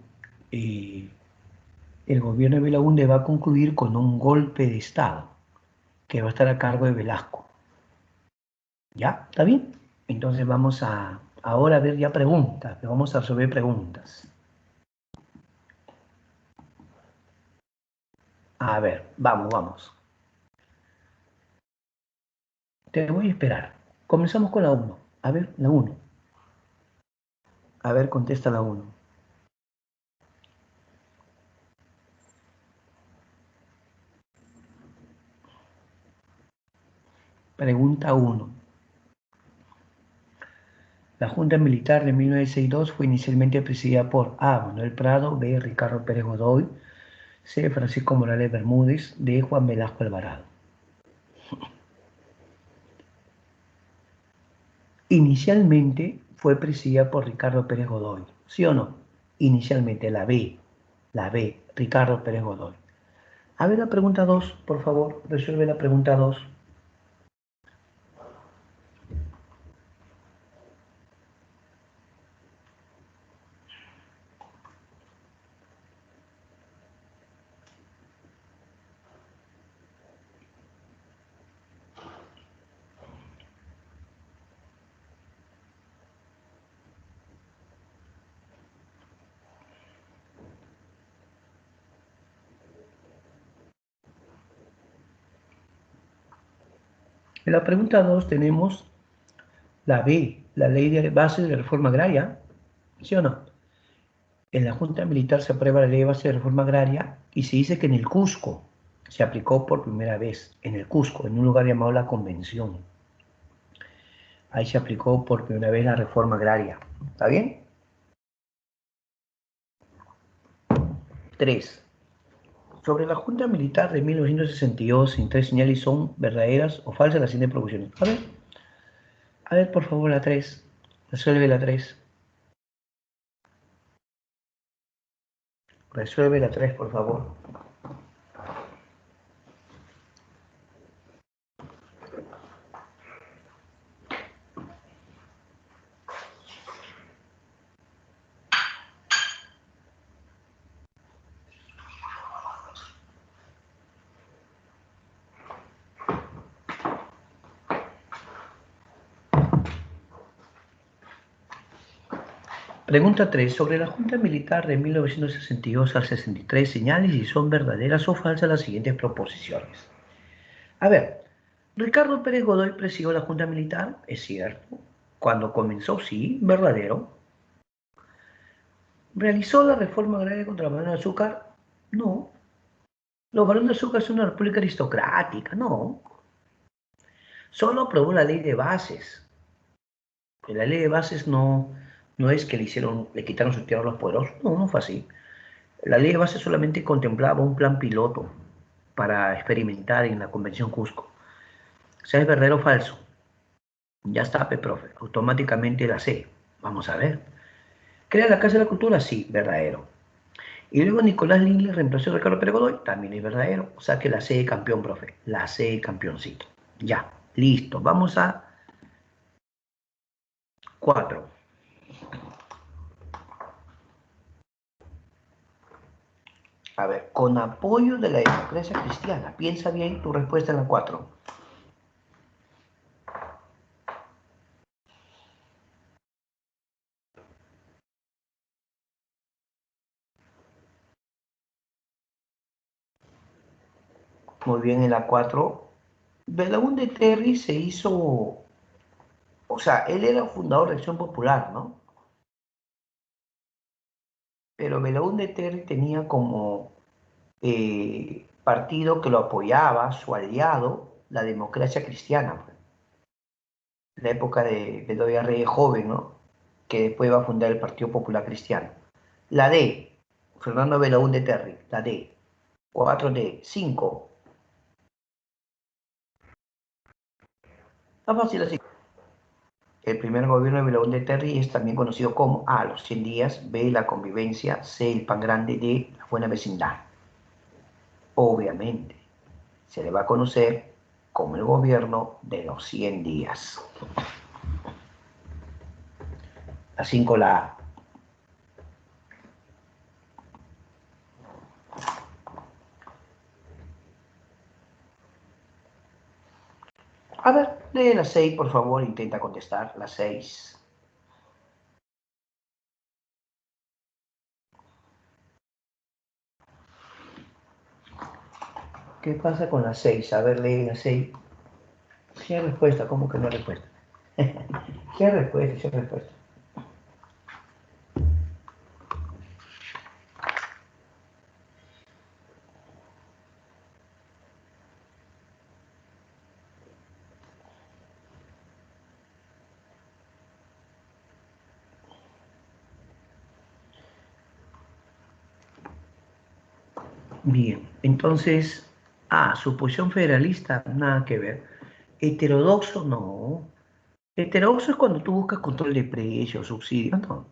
eh, el gobierno de Belaúnde va a concluir con un golpe de Estado que va a estar a cargo de Velasco. ¿Ya? ¿Está bien? Entonces vamos a ahora a ver ya preguntas, vamos a resolver preguntas. A ver, vamos. Te voy a esperar. Comenzamos con la 1. A ver, la 1. A ver, contesta la 1. Pregunta 1. La Junta Militar de 1962 fue inicialmente presidida por A. Manuel Prado, B. Ricardo Pérez Godoy, C. Francisco Morales Bermúdez, D. Juan Velasco Alvarado. Inicialmente fue presidida por Ricardo Pérez Godoy, ¿sí o no? Inicialmente, la B, Ricardo Pérez Godoy. A ver la pregunta 2, por favor, resuelve la pregunta 2. En la pregunta 2 tenemos la B, la ley de base de reforma agraria, ¿sí o no? En la Junta Militar se aprueba la ley de base de reforma agraria y se dice que en el Cusco se aplicó por primera vez, en el Cusco, en un lugar llamado La Convención. Ahí se aplicó por primera vez la reforma agraria. ¿Está bien? 3. Sobre la Junta Militar de 1962, sin tres señales son verdaderas o falsas las siguientes proposiciones. A ver, por favor, la 3. Resuelve la 3. Resuelve la 3, por favor. Pregunta 3. Sobre la Junta Militar de 1962 al 63, señales si son verdaderas o falsas las siguientes proposiciones. A ver, Ricardo Pérez Godoy presidió la Junta Militar, es cierto. Cuando comenzó, sí, verdadero. ¿Realizó la reforma agraria contra la banana de azúcar? No. ¿Los barones de azúcar son una república aristocrática? No. Solo aprobó la ley de bases. La ley de bases no es que le quitaron su tierra a los poderosos. No, no fue así. La ley de bases solamente contemplaba un plan piloto para experimentar en la Convención Cusco. ¿Sea es verdadero o falso? Ya está, profe. Automáticamente la C. Vamos a ver. ¿Crea la Casa de la Cultura? Sí, verdadero. Y luego Nicolás Lindley reemplazó a Ricardo Pérez Godoy, también es verdadero. O sea que la C de campeón, profe. La C de campeoncito. Ya, listo. Vamos a 4. A ver, con apoyo de la democracia cristiana. Piensa bien tu respuesta en la 4. Muy bien, en la 4. Belaúnde Terry se hizo, o sea, él era fundador de Acción Popular, ¿no? Pero Belaúnde Terry tenía como partido que lo apoyaba, su aliado, la democracia cristiana, pues. La época de Bedoya Reyes joven, ¿no? Que después va a fundar el Partido Popular Cristiano. La D, Fernando Belaúnde Terry, la D. 4D, 5. Está fácil así. El primer gobierno de Belaúnde Terry es también conocido como A, los 100 días, B, la convivencia, C, el pan grande, D, la buena vecindad. Obviamente, se le va a conocer como el gobierno de los 100 días. La 5, la A. A ver, lee la 6, por favor, intenta contestar. La 6. ¿Qué pasa con la 6? A ver, lee la 6. Sí hay respuesta, ¿cómo que no hay respuesta? Sí hay respuesta, sí hay respuesta. Bien, entonces, suposición federalista, nada que ver. Heterodoxo, no. Heterodoxo es cuando tú buscas control de precios, subsidios, no.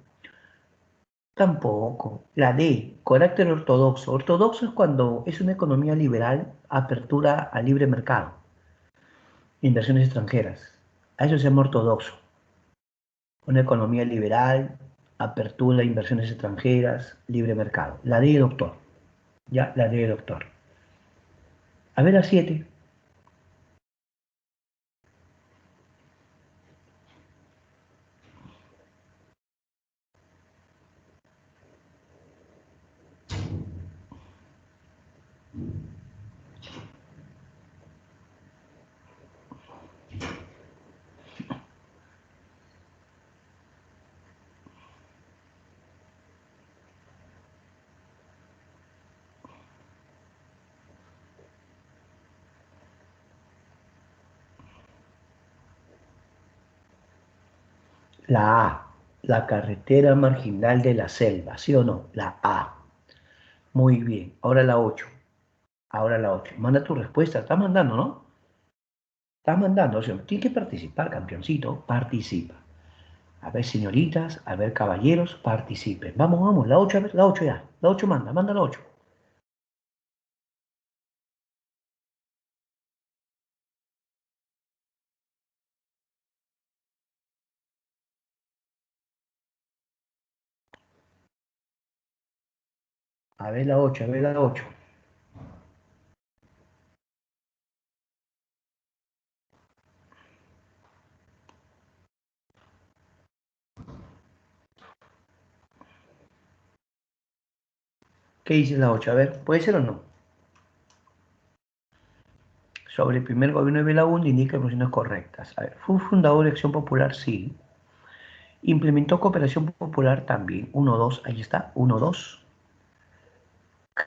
Tampoco. La D, carácter ortodoxo. Ortodoxo es cuando es una economía liberal, apertura al libre mercado, inversiones extranjeras. A eso se llama ortodoxo. Una economía liberal, apertura a inversiones extranjeras, libre mercado. La D, doctor. Ya, la D, doctor. A ver, la 7. La A, la carretera marginal de la selva, ¿sí o no? La A. Muy bien. Ahora la 8. Ahora la 8. Manda tu respuesta. Estás mandando, ¿no? Estás mandando, o sea, tienes que participar, campeoncito. Participa. A ver, señoritas, a ver, caballeros, participen. Vamos, vamos, la 8, a ver, la 8 ya. La 8 manda, manda la 8. A ver la 8, a ver la 8. ¿Qué dice la 8? A ver, ¿puede ser o no? Sobre el primer gobierno de Belaúnde indica funciones correctas. A ver, fue fundador de Acción Popular, sí. Implementó cooperación popular también. 1, 2, ahí está, 1, 2.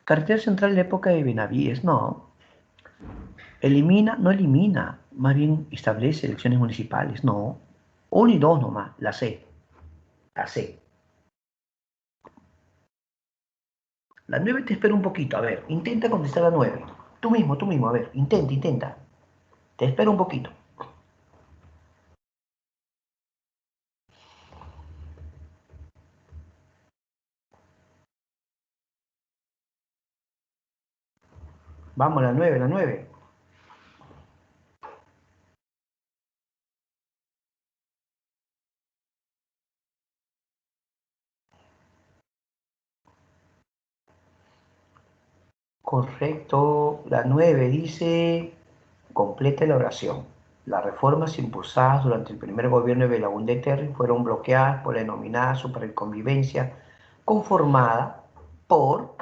Cartera central de época de Benavides, no. Elimina, no elimina, más bien establece elecciones municipales, no. 1 y 2 nomás, la C, la C. La 9 te espera un poquito, a ver, intenta contestar la 9. Tú mismo, a ver, intenta, intenta. Te espero un poquito. Vamos, la 9, la 9. Correcto, la 9 dice, completa la oración. Las reformas impulsadas durante el primer gobierno de Belaúnde Terry fueron bloqueadas por la denominada superconvivencia conformada por,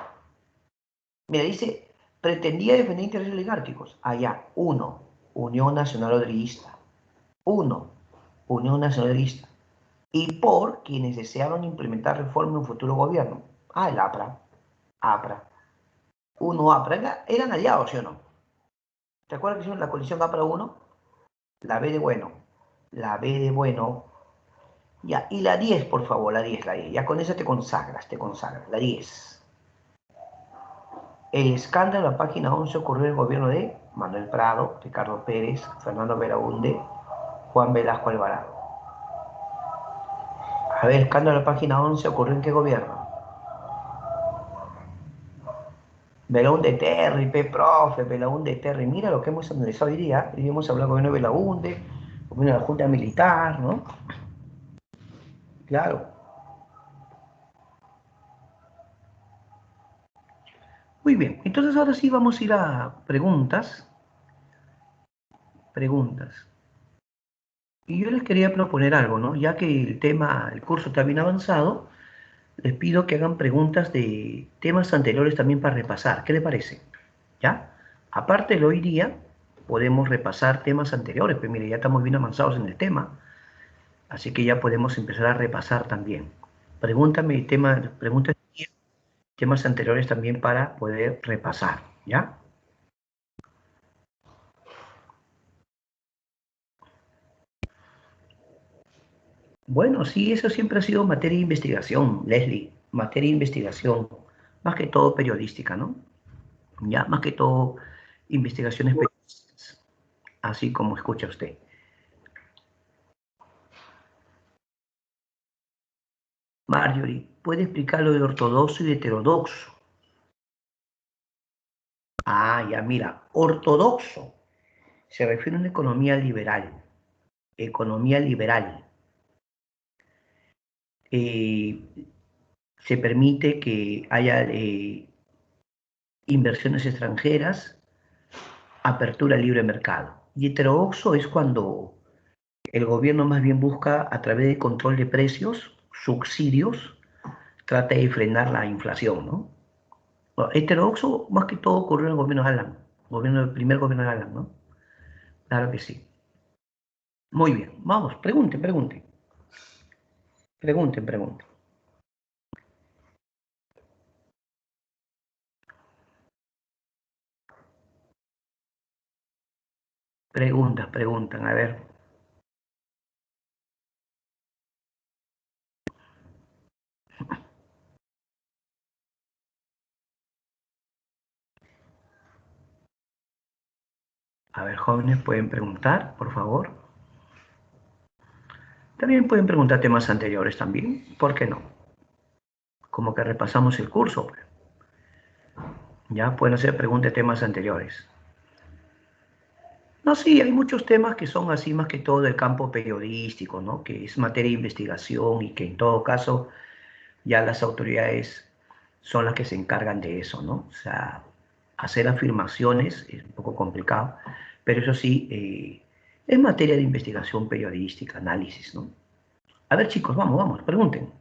mira, dice, pretendía defender intereses oligárquicos. Allá, 1, Unión Nacional Obrerista. 1, Unión Nacional Obrerista. Y por quienes deseaban implementar reformas en un futuro gobierno. El APRA. APRA. 1, APRA. Eran aliados, ¿sí o no? ¿Te acuerdas que hicimos la coalición APRA 1? La B de bueno. La B de bueno. Ya, y la 10, por favor, la 10, la 10. Ya con esa te consagras, te consagras. La 10. El escándalo, la página 11, ocurrió en el gobierno de Manuel Prado, Ricardo Pérez, Fernando Belaúnde, Juan Velasco Alvarado. A ver, escándalo, la página 11, ocurrió en qué gobierno. Belaúnde Terry, profe, Belaúnde Terry. Mira lo que hemos analizado hoy día. Hoy hemos hablado con el gobierno de Belaúnde, gobierno de la Junta Militar, ¿no? Claro. Muy bien, entonces ahora sí vamos a ir a preguntas. Preguntas. Y yo les quería proponer algo, ¿no? Ya que el tema, el curso está bien avanzado, les pido que hagan preguntas de temas anteriores también para repasar. ¿Qué le parece? ¿Ya? Aparte de hoy día, podemos repasar temas anteriores. Pues mire, ya estamos bien avanzados en el tema, así que ya podemos empezar a repasar también. Pregúntame temas anteriores también para poder repasar, ¿ya? Bueno, sí, eso siempre ha sido materia de investigación, Leslie, materia de investigación, más que todo periodística, ¿no? Ya, más que todo investigaciones periodísticas, así como escucha usted. Marjorie, ¿puede explicar lo de ortodoxo y de heterodoxo? Ah, ya, mira, ortodoxo se refiere a una economía liberal, economía liberal. Eh, Se permite que haya inversiones extranjeras, apertura al libre mercado. Y heterodoxo es cuando el gobierno más bien busca, a través de control de precios, subsidios, trata de frenar la inflación, ¿no? Bueno, heterodoxo, más que todo, ocurrió en el gobierno de Alan, el primer gobierno de Alan, ¿no? Claro que sí. Muy bien, vamos, pregunten, pregunten. Pregunten, pregunten. Preguntas, preguntan, a ver. A ver, jóvenes, pueden preguntar, por favor. También pueden preguntar temas anteriores también, ¿por qué no? Como que repasamos el curso, pues. Ya pueden hacer preguntas de temas anteriores. No, sí, hay muchos temas que son así más que todo del campo periodístico, ¿no? Que es materia de investigación y que en todo caso ya las autoridades son las que se encargan de eso, ¿no? O sea, hacer afirmaciones es un poco complicado, pero eso sí, es materia de investigación periodística, análisis, ¿no? A ver, chicos, vamos, vamos, pregunten.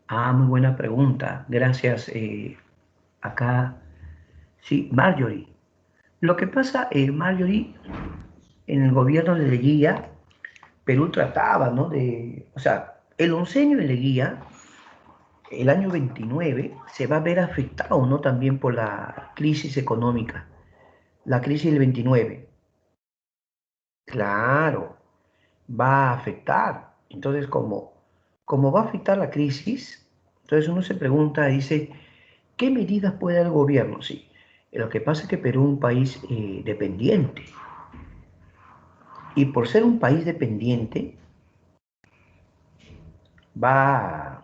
Ah, muy buena pregunta. Gracias. Acá, sí, Marjorie. Lo que pasa, Marjorie, en el gobierno de Leguía, Perú trataba, ¿no? O sea, el oncenio de Leguía, el año 29, se va a ver afectado, ¿no? También por la crisis económica, la crisis del 29. Claro, va a afectar. Entonces, como va a afectar la crisis, entonces uno se pregunta, dice, ¿qué medidas puede dar el gobierno? Sí, lo que pasa es que Perú es un país dependiente. Y por ser un país dependiente, va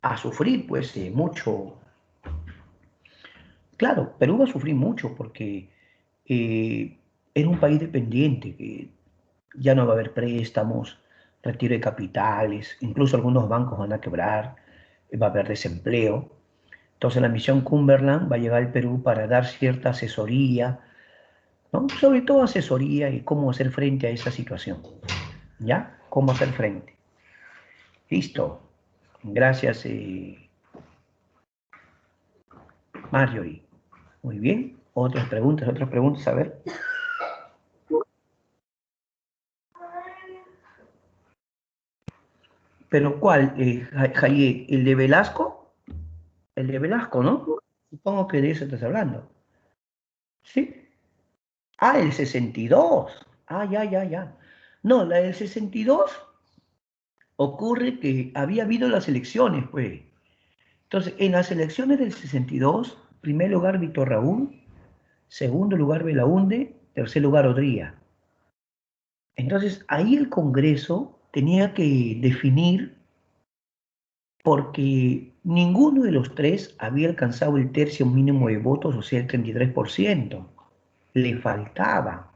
a sufrir pues mucho. Claro, Perú va a sufrir mucho porque eh, es un país dependiente, que ya no va a haber préstamos, retiro de capitales, incluso algunos bancos van a quebrar, va a haber desempleo. Entonces la misión Cumberland va a llegar al Perú para dar cierta asesoría, ¿no? Sobre todo asesoría y cómo hacer frente a esa situación, ¿ya? ¿Cómo hacer frente? Listo. Gracias, Marjorie. Muy bien. Otras preguntas, a ver. ¿Pero cuál, Jaye? ¿El de Velasco? El de Velasco, ¿no? Supongo que de eso estás hablando. ¿Sí? Ah, el 62. Ah, ya, ya, ya. No, la del 62 ocurre que había habido las elecciones, pues. Entonces, en las elecciones del 62, primer lugar Víctor Raúl, segundo lugar Belaúnde, tercer lugar Odría. Entonces, ahí el Congreso tenía que definir porque ninguno de los tres había alcanzado el tercio mínimo de votos, o sea, el 33%. le faltaba.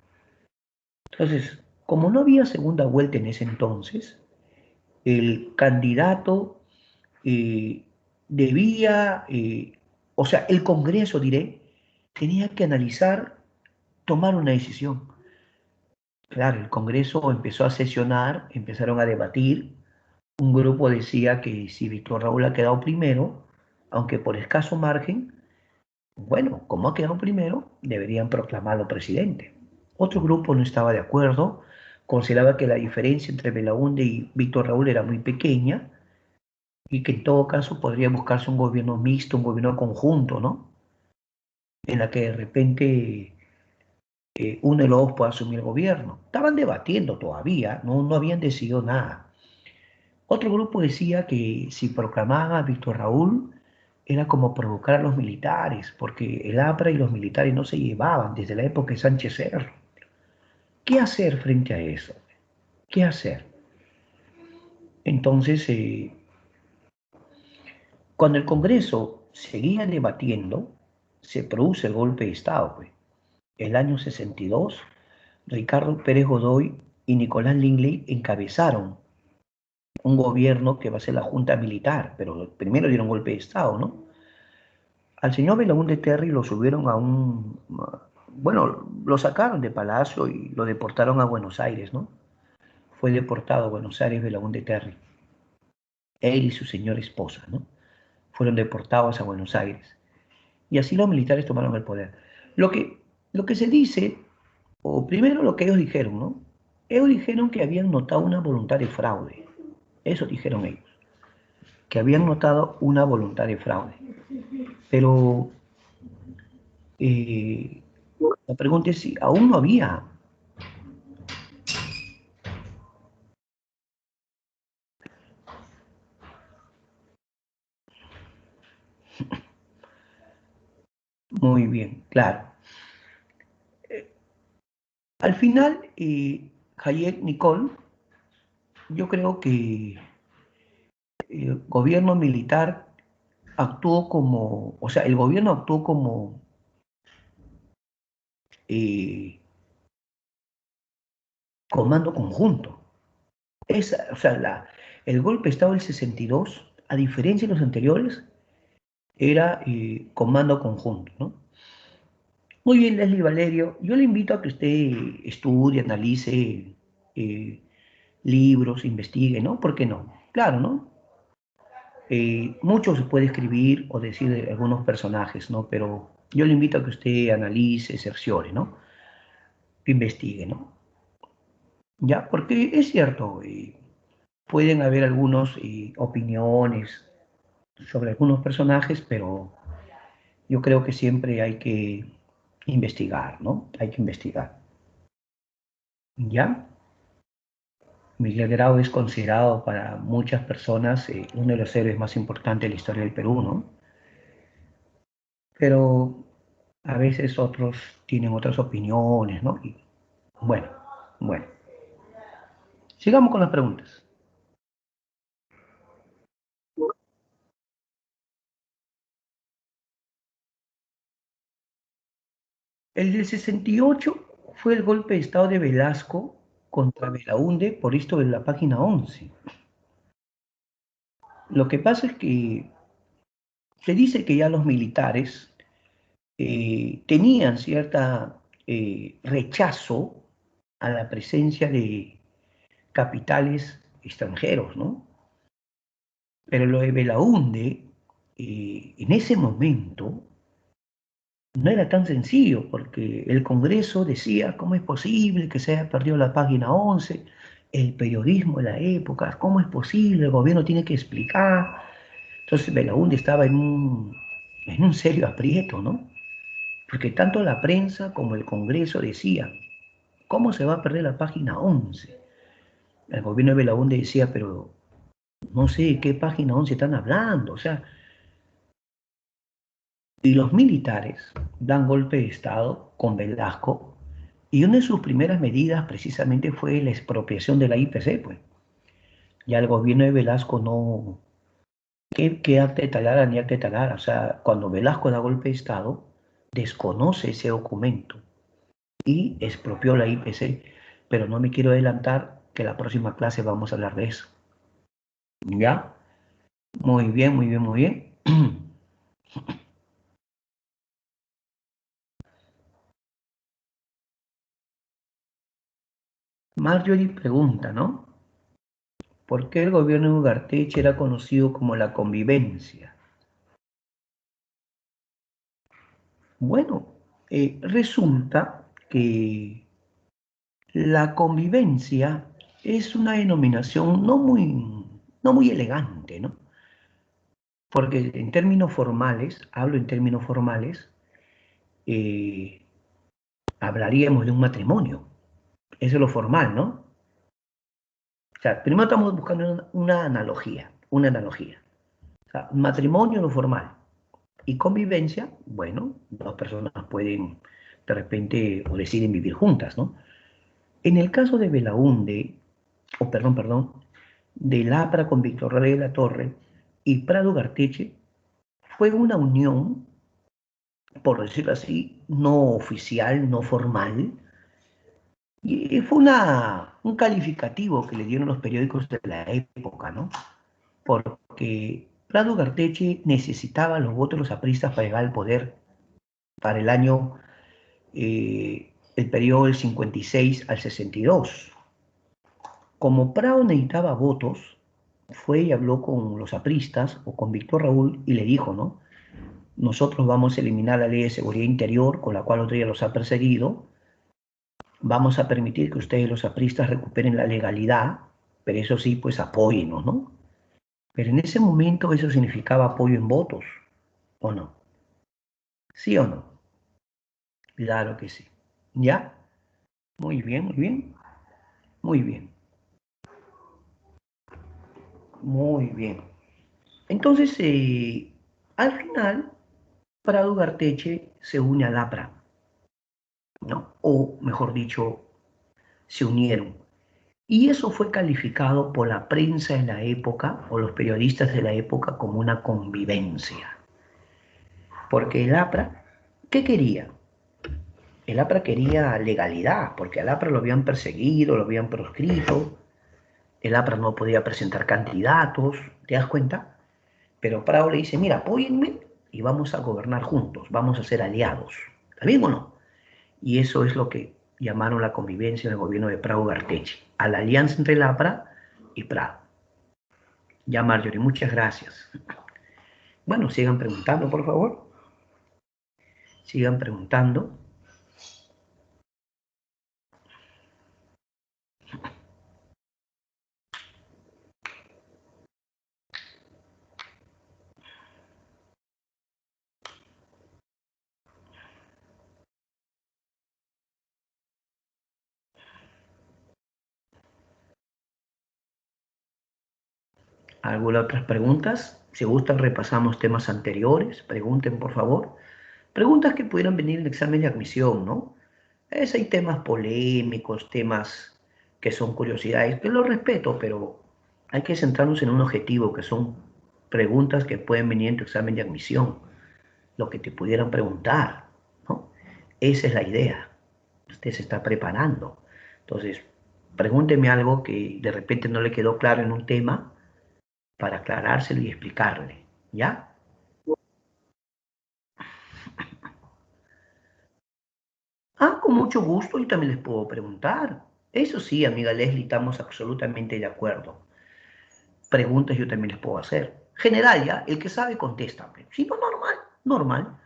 Entonces, como no había segunda vuelta en ese entonces, el candidato eh, debía, o sea, el Congreso, diré, tenía que analizar, tomar una decisión. Claro, el Congreso empezó a sesionar, empezaron a debatir. Un grupo decía que si Víctor Raúl ha quedado primero, aunque por escaso margen, bueno, como ha quedado primero, deberían proclamarlo presidente. Otro grupo no estaba de acuerdo, consideraba que la diferencia entre Belaúnde y Víctor Raúl era muy pequeña y que en todo caso podría buscarse un gobierno mixto, un gobierno conjunto, ¿no? En la que de repente uno de los dos pueda asumir el gobierno. Estaban debatiendo todavía, no habían decidido nada. Otro grupo decía que si proclamaban a Víctor Raúl era como provocar a los militares, porque el APRA y los militares no se llevaban desde la época de Sánchez Cerro. ¿Qué hacer frente a eso? ¿Qué hacer? Entonces, cuando el Congreso seguía debatiendo, se produce el golpe de Estado, pues. El año 62, Ricardo Pérez Godoy y Nicolás Lingley encabezaron un gobierno que va a ser la Junta Militar, pero primero dieron golpe de Estado, ¿no? Al señor Belaúnde Terry lo subieron a bueno, lo sacaron de Palacio y lo deportaron a Buenos Aires, ¿no? Fue deportado a Buenos Aires Belaúnde Terry. Él y su señora esposa, ¿no? Fueron deportados a Buenos Aires. Y así los militares tomaron el poder. Lo que, lo que se dice, o primero lo que ellos dijeron, ¿no? Ellos dijeron que habían notado una voluntad de fraude. Eso dijeron ellos, que habían notado una voluntad de fraude. Pero eh, la pregunta es si aún no había. Muy bien, claro. Al final, Hayek Nicole, yo creo que el gobierno militar actuó como, o sea, el gobierno actuó como eh, comando conjunto. O sea, el golpe de Estado del 62, a diferencia de los anteriores, era comando conjunto, ¿no? Muy bien, Leslie Valerio, yo le invito a que usted estudie, analice libros, investigue, ¿no? ¿Por qué no? Claro, ¿no? Mucho se puede escribir o decir de algunos personajes, ¿no? Pero yo le invito a que usted analice, cerciore, ¿no? Que investigue, ¿no? Ya, porque es cierto, pueden haber algunas opiniones sobre algunos personajes, pero yo creo que siempre hay que investigar, ¿no? Hay que investigar. ¿Ya? Miguel Grau es considerado para muchas personas uno de los héroes más importantes de la historia del Perú, ¿no? Pero a veces otros tienen otras opiniones, ¿no? Y bueno, bueno. Sigamos con las preguntas. El del 68 fue el golpe de Estado de Velasco contra Belaúnde, por esto en la página 11. Lo que pasa es que se dice que ya los militares tenían cierta rechazo a la presencia de capitales extranjeros, ¿no? Pero lo de Belaúnde, en ese momento, no era tan sencillo, porque el Congreso decía, ¿cómo es posible que se haya perdido la página 11? El periodismo de la época, ¿cómo es posible? El gobierno tiene que explicar. Entonces Belaúnde estaba en un serio aprieto, ¿no? Porque tanto la prensa como el Congreso decían, ¿cómo se va a perder la página 11? El gobierno de Belaúnde decía, pero no sé de qué página 11 están hablando, o sea, y los militares dan golpe de Estado con Velasco, y una de sus primeras medidas precisamente fue la expropiación de la IPC, pues. Ya el gobierno de Velasco no, ¿qué acta talara ni acta talara? O sea, cuando Velasco da golpe de Estado, desconoce ese documento. y expropió la IPC, pero no me quiero adelantar que la próxima clase vamos a hablar de eso. ¿Ya? Muy bien, muy bien, muy bien. Marjorie pregunta, ¿no? ¿Por qué el gobierno de Ugarteche era conocido como la convivencia? Bueno, resulta que la convivencia es una denominación no muy elegante, ¿no? Porque en términos formales, hablo en términos formales, eh, hablaríamos de un matrimonio. Eso es lo formal, ¿no? O sea, primero estamos buscando una analogía, una analogía. O sea, matrimonio lo formal y convivencia, bueno, dos personas pueden de repente o deciden vivir juntas, ¿no? En el caso de Belaúnde, perdón, de Lapra con Víctor Rey de la Torre y Prado Garteche, fue una unión, por decirlo así, no oficial, no formal, y fue un calificativo que le dieron los periódicos de la época, ¿no? Porque Prado Garteche necesitaba los votos de los apristas para llegar al poder para el año, el periodo del 56 al 62. Como Prado necesitaba votos, fue y habló con los apristas o con Víctor Raúl y le dijo, ¿no? Nosotros vamos a eliminar la ley de seguridad interior con la cual otro día los ha perseguido, vamos a permitir que ustedes los apristas recuperen la legalidad, pero eso sí, pues apóyennos, ¿no? Pero en ese momento eso significaba apoyo en votos, ¿o no? ¿Sí o no? Claro que sí. ¿Ya? Muy bien, muy bien, muy bien, muy bien. Entonces, al final, Prado Garteche se une al APRA, ¿no? O mejor dicho, se unieron. Y eso fue calificado por la prensa en la época, o los periodistas de la época, como una convivencia. Porque el APRA, ¿qué quería? El APRA quería legalidad, porque al APRA lo habían perseguido, lo habían proscrito, el APRA no podía presentar candidatos, ¿te das cuenta? Pero Prado le dice, mira, apóyenme y vamos a gobernar juntos, vamos a ser aliados. ¿Está bien o no? Y eso es lo que llamaron la convivencia en el gobierno de Prado Garteche, a la alianza entre el APRA y Prado. Ya, Marjorie, muchas gracias. Bueno, sigan preguntando, por favor. Sigan preguntando. ¿Alguna otras preguntas? Si gustan, repasamos temas anteriores. Pregunten, por favor. Preguntas que pudieran venir en el examen de admisión, ¿no? Hay temas polémicos, temas que son curiosidades, que los respeto, pero hay que centrarnos en un objetivo, que son preguntas que pueden venir en tu examen de admisión, lo que te pudieran preguntar, ¿no? Esa es la idea. Usted se está preparando. Entonces, pregúnteme algo que de repente no le quedó claro en un tema para aclarárselo y explicarle, ¿ya? Ah, con mucho gusto, yo también les puedo preguntar. Eso sí, amiga Leslie, estamos absolutamente de acuerdo. Preguntas yo también les puedo hacer. General, ya, el que sabe contesta. Sí, no, normal, normal.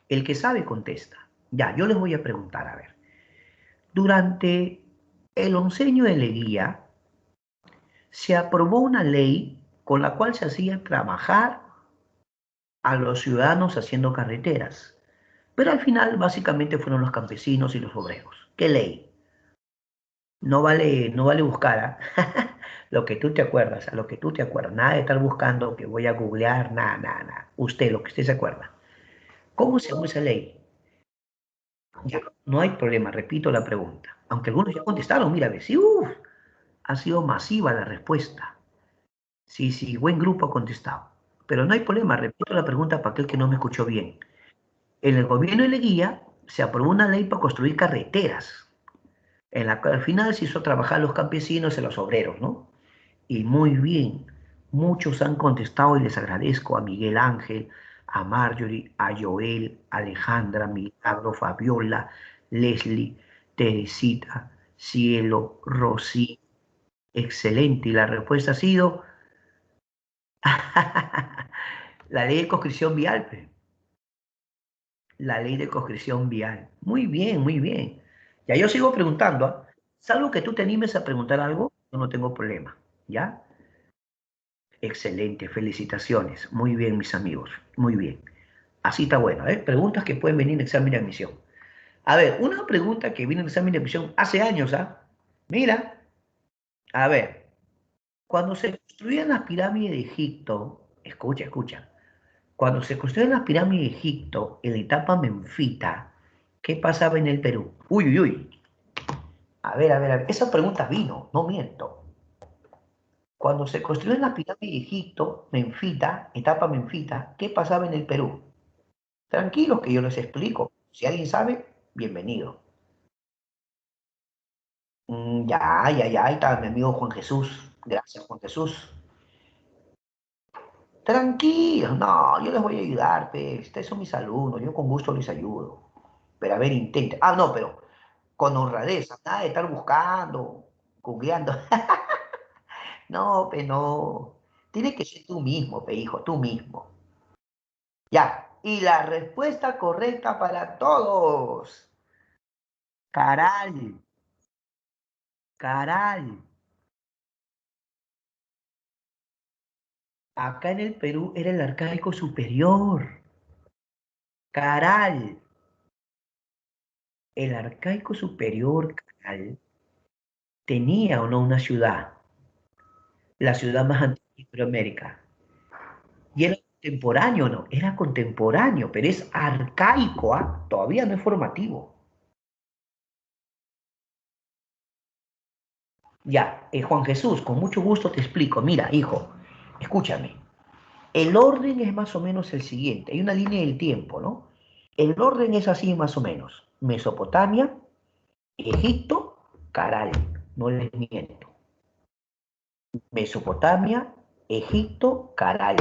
El que sabe contesta. Ya, yo les voy a preguntar, a ver. Durante el onceño de Leguía se aprobó una ley con la cual se hacía trabajar a los ciudadanos haciendo carreteras. Pero al final básicamente fueron los campesinos y los obreros. ¿Qué ley? No vale buscar, ¿ah? Lo que tú te acuerdas, a lo que tú te acuerdas. Nada de estar buscando que voy a googlear, nada, nada, nada. Usted, lo que usted se acuerda. ¿Cómo se llama esa ley? Ya, no hay problema, repito la pregunta. Aunque algunos ya contestaron, mira, ve, sí, ha sido masiva la respuesta. Sí, sí, buen grupo ha contestado. Pero no hay problema, repito la pregunta para aquel que no me escuchó bien. En el gobierno de Leguía se aprobó una ley para construir carreteras, en la que al final se hizo trabajar a los campesinos y a los obreros, ¿no? Y muy bien, muchos han contestado y les agradezco a Miguel Ángel, a Marjorie, a Joel, Alejandra, Milagro, Fabiola, Leslie, Teresita, Cielo, Rosy. Excelente. Y la respuesta ha sido la ley de conscripción vial, pe. La ley de conscripción vial. Muy bien, muy bien. Ya yo sigo preguntando, ¿ah? Salvo que tú te animes a preguntar algo, yo no tengo problema. ¿Ya? Excelente, felicitaciones. Muy bien, mis amigos. Muy bien. Así está bueno, ¿eh? Preguntas que pueden venir en examen de admisión. A ver, una pregunta que viene en examen de admisión hace años, ¿ah? Mira, a ver, cuando se construían las pirámides de Egipto, escucha, escucha, cuando se construían las pirámides de Egipto en la etapa menfita, ¿qué pasaba en el Perú? Uy, uy, uy. A ver, esa pregunta vino, no miento. Cuando se construyó la pirámide de Egipto, Menfita, etapa Menfita, ¿qué pasaba en el Perú? Tranquilos que yo les explico. Si alguien sabe, bienvenido. Ya, ahí está mi amigo Juan Jesús. Gracias, Juan Jesús. Tranquilos, no, yo les voy a ayudar, pues. Ustedes son mis alumnos, yo con gusto les ayudo. Pero a ver, intenten. Ah, no, pero con honradez, nada de estar buscando, googleando. No, pues no. Tienes que ser tú mismo, pe hijo, tú mismo. Ya. Y la respuesta correcta para todos. Caray, caray. Acá en el Perú era el arcaico superior. Caray. El arcaico superior, caray, tenía o no una ciudad, la ciudad más antigua de Iberoamérica. Y era contemporáneo, ¿no? Era contemporáneo, pero es arcaico, ¿ah? Todavía no es formativo. Ya, Juan Jesús, con mucho gusto te explico. Mira, hijo, escúchame. El orden es más o menos el siguiente. Hay una línea del tiempo, ¿no? El orden es así más o menos. Mesopotamia, Egipto, Caral. No les miento. Mesopotamia, Egipto, Caral.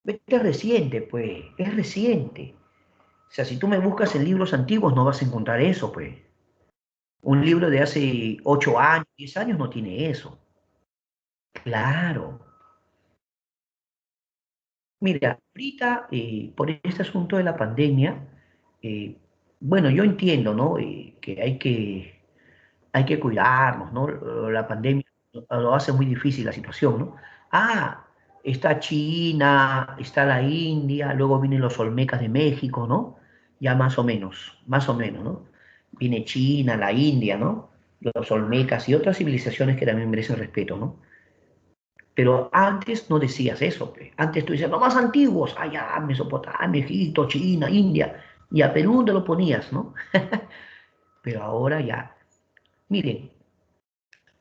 Este es reciente, pues. Es reciente. O sea, si tú me buscas en libros antiguos no vas a encontrar eso, pues. Un libro de hace 8 años, 10 años no tiene eso. Claro. Mira, ahorita, por este asunto de la pandemia, eh, bueno, yo entiendo, ¿no? Que hay que cuidarnos, ¿no? La pandemia lo hace muy difícil la situación, ¿no? Ah, está China, está la India, luego vienen los Olmecas de México, ¿no? Ya más o menos, ¿no? Viene China, la India, ¿no? Los Olmecas y otras civilizaciones que también merecen respeto, ¿no? Pero antes no decías eso, pe. Antes tú decías, los más antiguos, allá, Mesopotamia, Egipto, China, India, y a Perú te lo ponías, ¿no? Pero ahora ya, miren,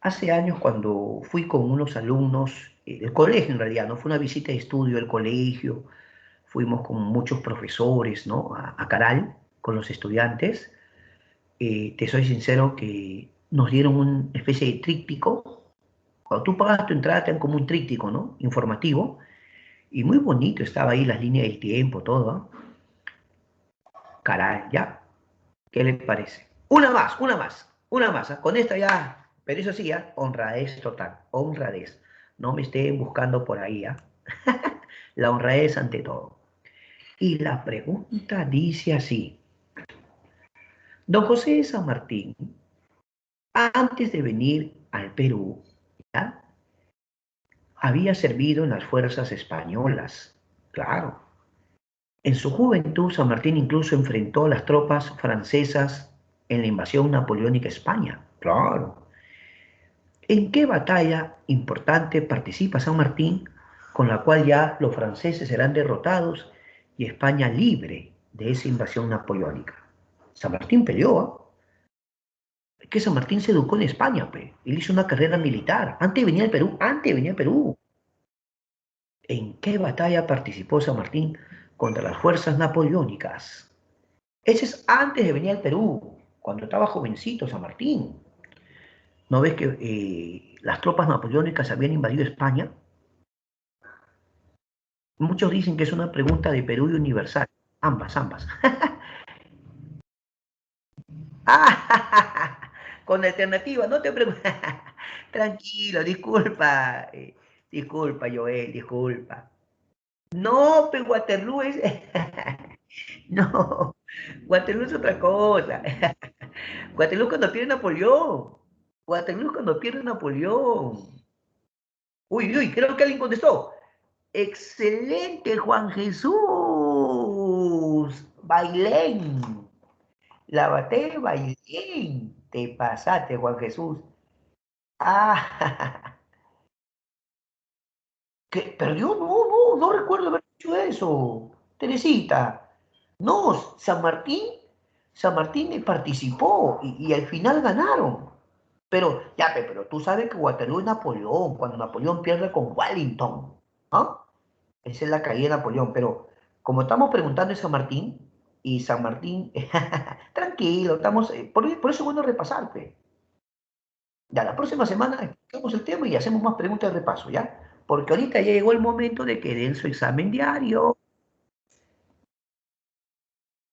hace años cuando fui con unos alumnos del colegio en realidad, ¿no? Fue una visita de estudio al colegio, fuimos con muchos profesores, ¿no? A Caral, con los estudiantes. Te soy sincero que nos dieron una especie de tríptico. Cuando tú pagas tu entrada te dan como un tríptico, ¿no? Informativo. Y muy bonito estaba ahí las líneas del tiempo, todo, ¿ah? Caray, ya. ¿Qué le parece? Una más, ¿ah? Con esta ya, pero eso sí, ¿ah? Honradez total, honradez. No me estén buscando por ahí, ¿ah? La honradez ante todo. Y la pregunta dice así, don José de San Martín, antes de venir al Perú, ¿ya? Había servido en las fuerzas españolas, claro. En su juventud, San Martín incluso enfrentó a las tropas francesas en la invasión napoleónica a España. Claro. ¿En qué batalla importante participa San Martín con la cual ya los franceses serán derrotados y España libre de esa invasión napoleónica? San Martín peleó. Es que San Martín se educó en España, pe. Él hizo una carrera militar. Antes venía al Perú, antes venía al Perú. ¿En qué batalla participó San Martín contra las fuerzas napoleónicas? Ese es antes de venir al Perú, cuando estaba jovencito San Martín. ¿No ves que las tropas napoleónicas habían invadido España? Muchos dicen que es una pregunta de Perú y universal. Ambas, ambas. Ah, con alternativa, no te preocupes. Tranquilo, disculpa. Disculpa, Joel, disculpa. No, pero Waterloo es... No, Waterloo es otra cosa. Waterloo cuando pierde Napoleón. Waterloo cuando pierde Napoleón. Uy, uy, creo que alguien contestó. Excelente, Juan Jesús. Bailén. La batalla de Bailén. Te pasaste, Juan Jesús. Ah, ¿qué? ¿Perdió? No, no, no recuerdo haber hecho eso. Teresita. No, San Martín participó y al final ganaron. Pero, ya, pero tú sabes que Waterloo es Napoleón, cuando Napoleón pierde con Wellington, ¿no? Esa es la caída de Napoleón, pero como estamos preguntando de San Martín, y San Martín, tranquilo, estamos, por eso es bueno repasarte. Ya, la próxima semana explicamos el tema y hacemos más preguntas de repaso, ¿ya? Porque ahorita ya llegó el momento de que den su examen diario.